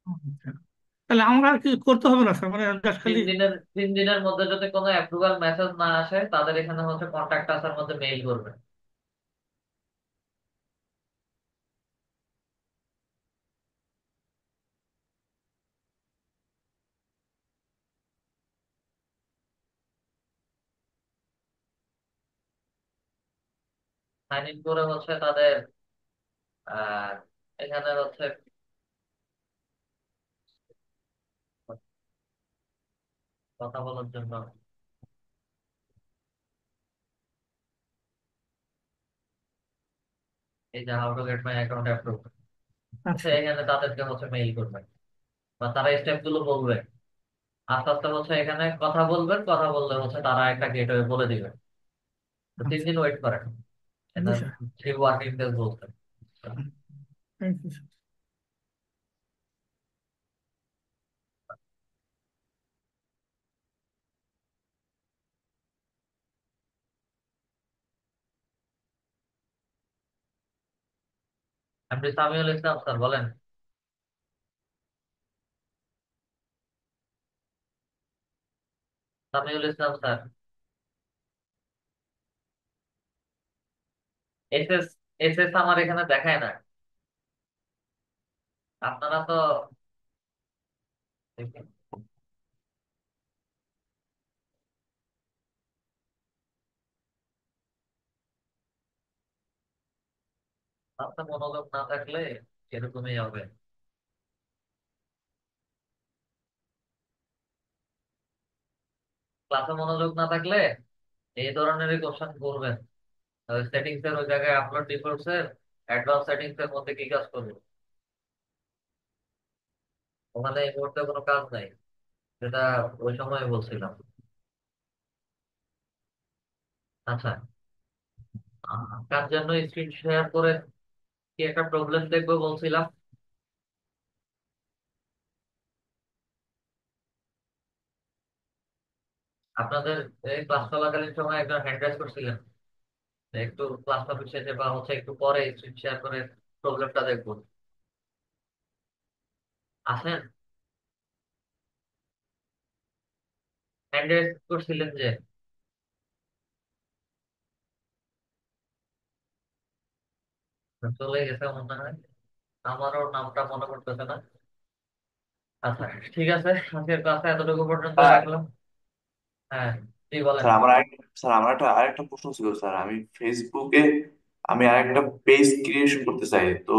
[SPEAKER 9] আচ্ছা। তাহলে আমরা আর কি করতে হবে না স্যার, মানে জাস্ট
[SPEAKER 1] তিন
[SPEAKER 9] খালি।
[SPEAKER 1] দিনের 3 দিনের মধ্যে যদি কোনো অ্যাপ্রুভাল মেসেজ না আসে, তাদের এখানে হচ্ছে কন্ট্যাক্ট আসার মধ্যে মেইল করবে। সাইন ইন করে হচ্ছে তাদের আহ এখানে হচ্ছে কথা বলার জন্য এই যে how to get my account approve, হচ্ছে
[SPEAKER 9] আচ্ছা
[SPEAKER 1] এখানে তাদেরকে হচ্ছে মেইল করবে, বা তারা স্টেপ গুলো বলবে। আস্তে আস্তে হচ্ছে এখানে কথা বলবেন, কথা বললে হচ্ছে তারা একটা গেটওয়ে বলে দিবে। তো তিন
[SPEAKER 9] আচ্ছা।
[SPEAKER 1] দিন ওয়েট করেন,
[SPEAKER 9] জি
[SPEAKER 1] এটা
[SPEAKER 9] স্যার।
[SPEAKER 1] 3 ওয়ার্কিং ডেজ বলতে।
[SPEAKER 9] Thank you sir.
[SPEAKER 1] আপনি সামিউল ইসলাম স্যার বলেন। Samiul Islam sir, SS SS আমার এখানে দেখায় না। আপনারা তো দেখেন, আপনার মনোযোগ না থাকলে এরকমই হবে। ক্লাসে মনোযোগ না থাকলে এই ধরনেরই কোশ্চেন করবেন। সেটিংস এর ওই জায়গায় আপলোড ডিফল্টস এর অ্যাডভান্স সেটিংস এর মধ্যে কি কাজ করবে, ওখানে এই মুহূর্তে কোনো কাজ নাই, যেটা ওই সময় বলছিলাম। আচ্ছা, কার জন্য স্ক্রিন শেয়ার করে কি একটা প্রবলেম দেখবো বলছিলাম। আপনাদের এই ক্লাস চলাকালীন সময় একজন হ্যান্ড রাইজ করছিলেন যে একটু ক্লাস টপিক শেষে বা হচ্ছে একটু পরে স্ক্রিন শেয়ার করে প্রবলেমটা দেখবো, আছেন? হ্যান্ড রাইজ করছিলেন যে, চলে গেছে মনে হয়, আমারও নামটা মনে পড়তেছে না। আচ্ছা, ঠিক আছে, আজকের ক্লাসে এতটুকু পর্যন্ত
[SPEAKER 7] স্যার
[SPEAKER 1] রাখলাম। হ্যাঁ, জি বলেন।
[SPEAKER 7] স্যার আমার আরেকটা প্রশ্ন ছিল স্যার। আমি ফেসবুকে আমি আরেকটা পেজ ক্রিয়েশন করতে চাই, তো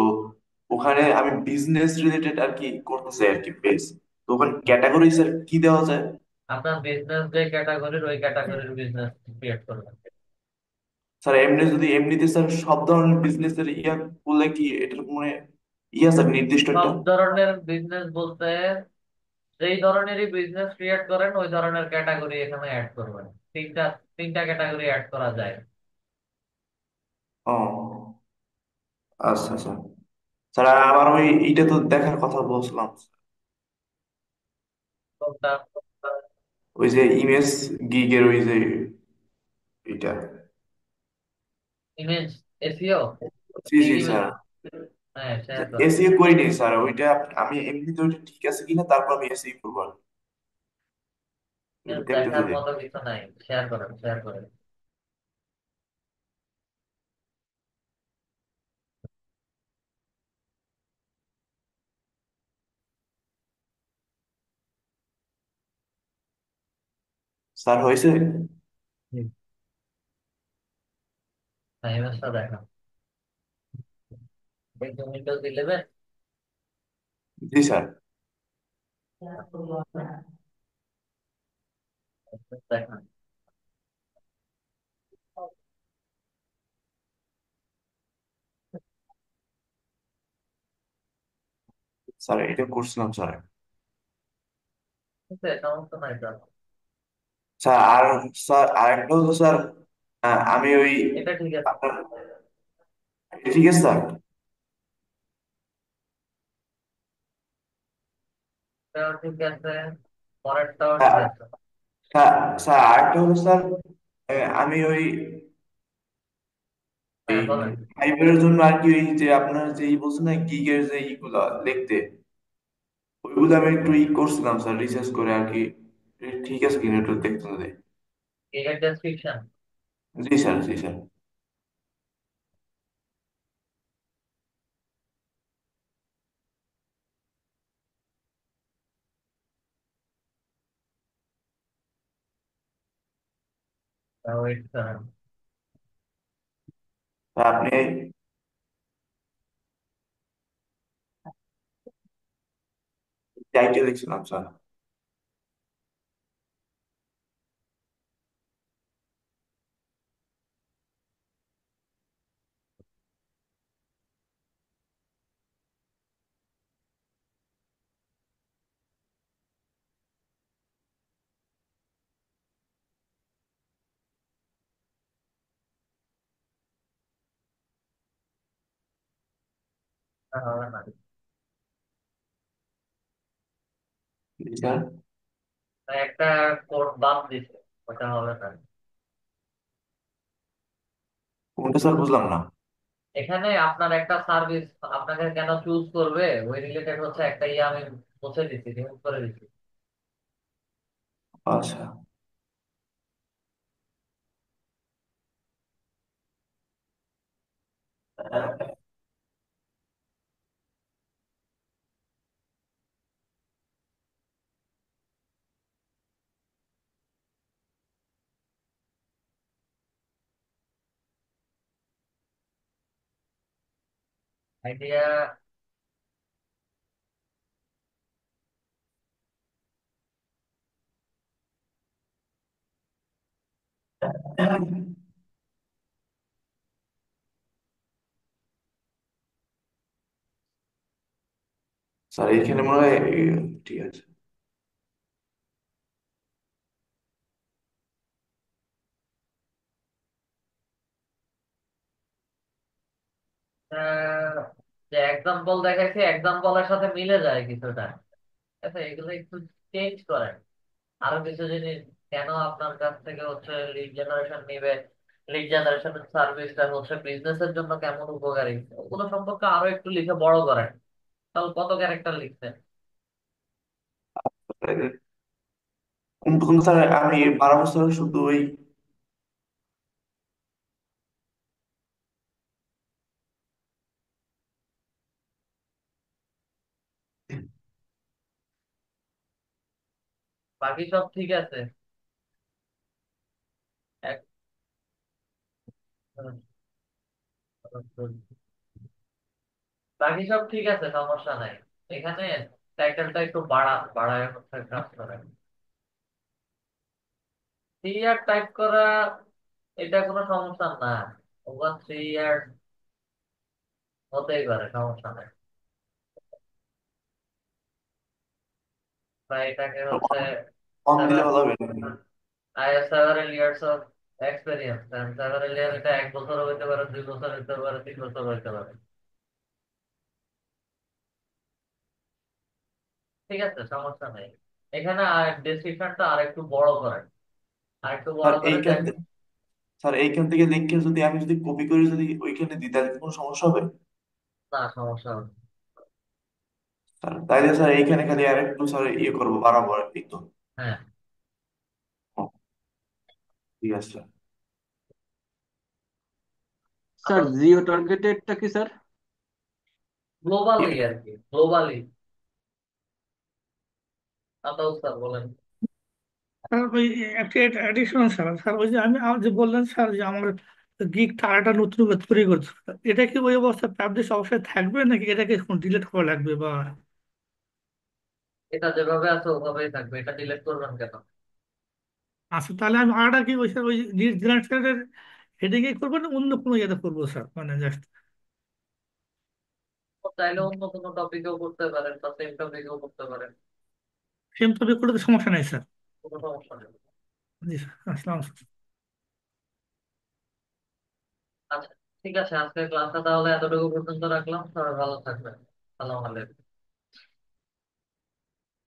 [SPEAKER 7] ওখানে আমি বিজনেস রিলেটেড আর কি করতে চাই আর কি পেজ। তো ওখানে ক্যাটাগরি স্যার কি দেওয়া যায়?
[SPEAKER 1] আপনার বিজনেস যে ক্যাটাগরির, ওই ক্যাটাগরির বিজনেস ক্রিয়েট করবেন।
[SPEAKER 7] স্যার এমনিতে স্যার সব ধরনের বিজনেস এর করলে কি এটার মানে স্যার নির্দিষ্ট
[SPEAKER 1] সব
[SPEAKER 7] একটা?
[SPEAKER 1] ধরনের বিজনেস বলতে যেই ধরনেরই বিজনেস ক্রিয়েট করেন ওই ধরনের ক্যাটাগরি এখানে অ্যাড করবেন। তিনটা তিনটা ক্যাটাগরি অ্যাড করা যায়।
[SPEAKER 7] ও আচ্ছা আচ্ছা। স্যার আর আমার ওই এইটা তো দেখার কথা বলছিলাম,
[SPEAKER 1] কোনটা?
[SPEAKER 7] ওই যে ইমেজ গিগের ওই যে এটা।
[SPEAKER 1] ইমেজ এসইও,
[SPEAKER 7] জি
[SPEAKER 1] কি
[SPEAKER 7] জি
[SPEAKER 1] ইমেজ?
[SPEAKER 7] স্যার।
[SPEAKER 1] হ্যাঁ, শেয়ার করেন।
[SPEAKER 7] এসিও করিনি স্যার ওইটা। আমি এমনিতে ওইটা ঠিক আছে কিনা তারপর আমি এসিও করবো আর কি। ওইটা দেখতে
[SPEAKER 1] দেখার
[SPEAKER 7] চাই।
[SPEAKER 1] মতো কিছু নাই, শেয়ার করেন, শেয়ার করেন।
[SPEAKER 7] স্যার হয়েছে?
[SPEAKER 1] হ্যাঁ, ইমেজটা দেখান। এই উইন্ডোজ 11
[SPEAKER 7] জি স্যার।
[SPEAKER 1] দেখান।
[SPEAKER 7] স্যার এটা করছিলাম স্যার।
[SPEAKER 1] ঠিক আছে, সমস্যা নাই স্যার।
[SPEAKER 7] স্যার আর স্যার আরেকটা হলো স্যার, আমি ওই
[SPEAKER 1] এটা ঠিক আছে।
[SPEAKER 7] আপনার, ঠিক আছে স্যার।
[SPEAKER 1] এটাও ঠিক আছে, পরেরটাও ঠিক
[SPEAKER 7] স্যার
[SPEAKER 1] আছে।
[SPEAKER 7] স্যার স্যার আরেকটা হলো স্যার, আমি ওই
[SPEAKER 1] হ্যাঁ
[SPEAKER 7] এই
[SPEAKER 1] বলেন।
[SPEAKER 7] ফাইবারের জন্য আর কি, ওই যে আপনার যে বলছেন না গিগের যে ইগুলা লিখতে, ওইগুলো আমি একটু করছিলাম স্যার, রিসার্চ করে আর কি। ঠিক আছে কিনা একটু দেখতে হবে।
[SPEAKER 1] এর ডেসক্রিপশন।
[SPEAKER 7] জি স্যার, জি স্যার।
[SPEAKER 1] Wait sir.
[SPEAKER 7] স্যার আপনি টাইটেল লিখছিলাম স্যার।
[SPEAKER 1] হবে না।
[SPEAKER 7] জি স্যার।
[SPEAKER 1] একটা কোড বাদ দিছে, ওটা হবে না।
[SPEAKER 7] কোনটা স্যার বুঝলাম না।
[SPEAKER 1] এখানে আপনার একটা সার্ভিস আপনাকে কেন চুজ করবে ওই রিলেটেড হচ্ছে একটা ইয়ে আমি মুছে দিচ্ছি, রিমুভ করে দিচ্ছি।
[SPEAKER 7] আচ্ছা।
[SPEAKER 1] আইডিয়া।
[SPEAKER 7] স্যার এইখানে মনে হয় ঠিক আছে।
[SPEAKER 1] যে এক্সাম্পল দেখাইছি এক্সাম্পলের সাথে মিলে যায় কিছুটা। ঠিক আছে, এগুলো একটু চেঞ্জ করেন। আরো কিছু জিনিস, কেন আপনার কাছ থেকে হচ্ছে লিড জেনারেশন নিবে, লিড জেনারেশন সার্ভিসটা হচ্ছে বিজনেসের জন্য কেমন উপকারী, ওগুলো সম্পর্কে আরো একটু লিখে বড় করেন। তাহলে কত ক্যারেক্টার লিখছেন?
[SPEAKER 7] কোন স্যার আমি 12 বছর শুধু ওই,
[SPEAKER 1] বাকি সব ঠিক আছে। এক- বাকি সব ঠিক আছে, সমস্যা নাই। এখানে টাইটেলটা একটু বাড়ায় হচ্ছে কাজ করেন। 3 ইয়ার টাইপ করা এটা কোনো সমস্যা না। ওভার 3 ইয়ার হতেই পারে, সমস্যা নাই। বা এটাকে হচ্ছে
[SPEAKER 7] কম দিলে ভালো হবে।
[SPEAKER 1] I have several years of experience and several year এটা 1 বছর হইতে পারে, 2 বছর হইতে পারে, 3 বছর হইতে পারে। ঠিক আছে, সমস্যা নেই। এখানে ডেসক্রিপশনটা আর একটু বড় করেন, আর একটু
[SPEAKER 7] স্যার
[SPEAKER 1] বড় করে
[SPEAKER 7] এইখান
[SPEAKER 1] দেন।
[SPEAKER 7] থেকে, স্যার এইখান থেকে লিখে যদি আমি যদি কপি করে যদি ওইখানে দিই তাহলে কি কোনো সমস্যা হবে?
[SPEAKER 1] না, সমস্যা হবে না।
[SPEAKER 7] স্যার তাইলে স্যার এইখানে খালি আর একটু স্যার করবো, বাড়াবো আর কি তো।
[SPEAKER 1] হ্যাঁ,
[SPEAKER 7] ও, ঠিক আছে স্যার।
[SPEAKER 2] স্যার জিও টার্গেটেডটা কি স্যার?
[SPEAKER 1] গ্লোবালি আর কি, গ্লোবালি। আতাউ স্যার বলেন।
[SPEAKER 9] স্যার ওই একটা অ্যাডিশনাল স্যার, স্যার ওই যে আমি যে বললেন স্যার যে আমার গিগটা আর একটা নতুন করে তৈরি করছে, এটা কি ওই অবস্থা পাবলিশ অবস্থায় থাকবে নাকি এটাকে ডিলিট করা লাগবে বা?
[SPEAKER 1] এটা যেভাবে আছে ওভাবেই থাকবে, এটা ডিলিট করবেন কেন?
[SPEAKER 9] আচ্ছা, তাহলে আমি আরটা কি ওই স্যার ওই লিড জেনারেটরের হেডিংয়ে করবো না অন্য কোনো ইয়েতে করবো স্যার, মানে জাস্ট?
[SPEAKER 1] চাইলে অন্য কোনো টপিকেও করতে পারেন বা সেম টপিকেও করতে পারেন।
[SPEAKER 9] সেম টপিক করলে তো সমস্যা নেই স্যার।
[SPEAKER 1] কোনো সমস্যা নেই।
[SPEAKER 9] জি স্যার, আসসালাম।
[SPEAKER 1] আচ্ছা, ঠিক আছে, আজকে ক্লাসটা তাহলে এতটুকু পর্যন্ত রাখলাম। সবাই ভালো থাকবেন। আল্লাহ হাফেজ।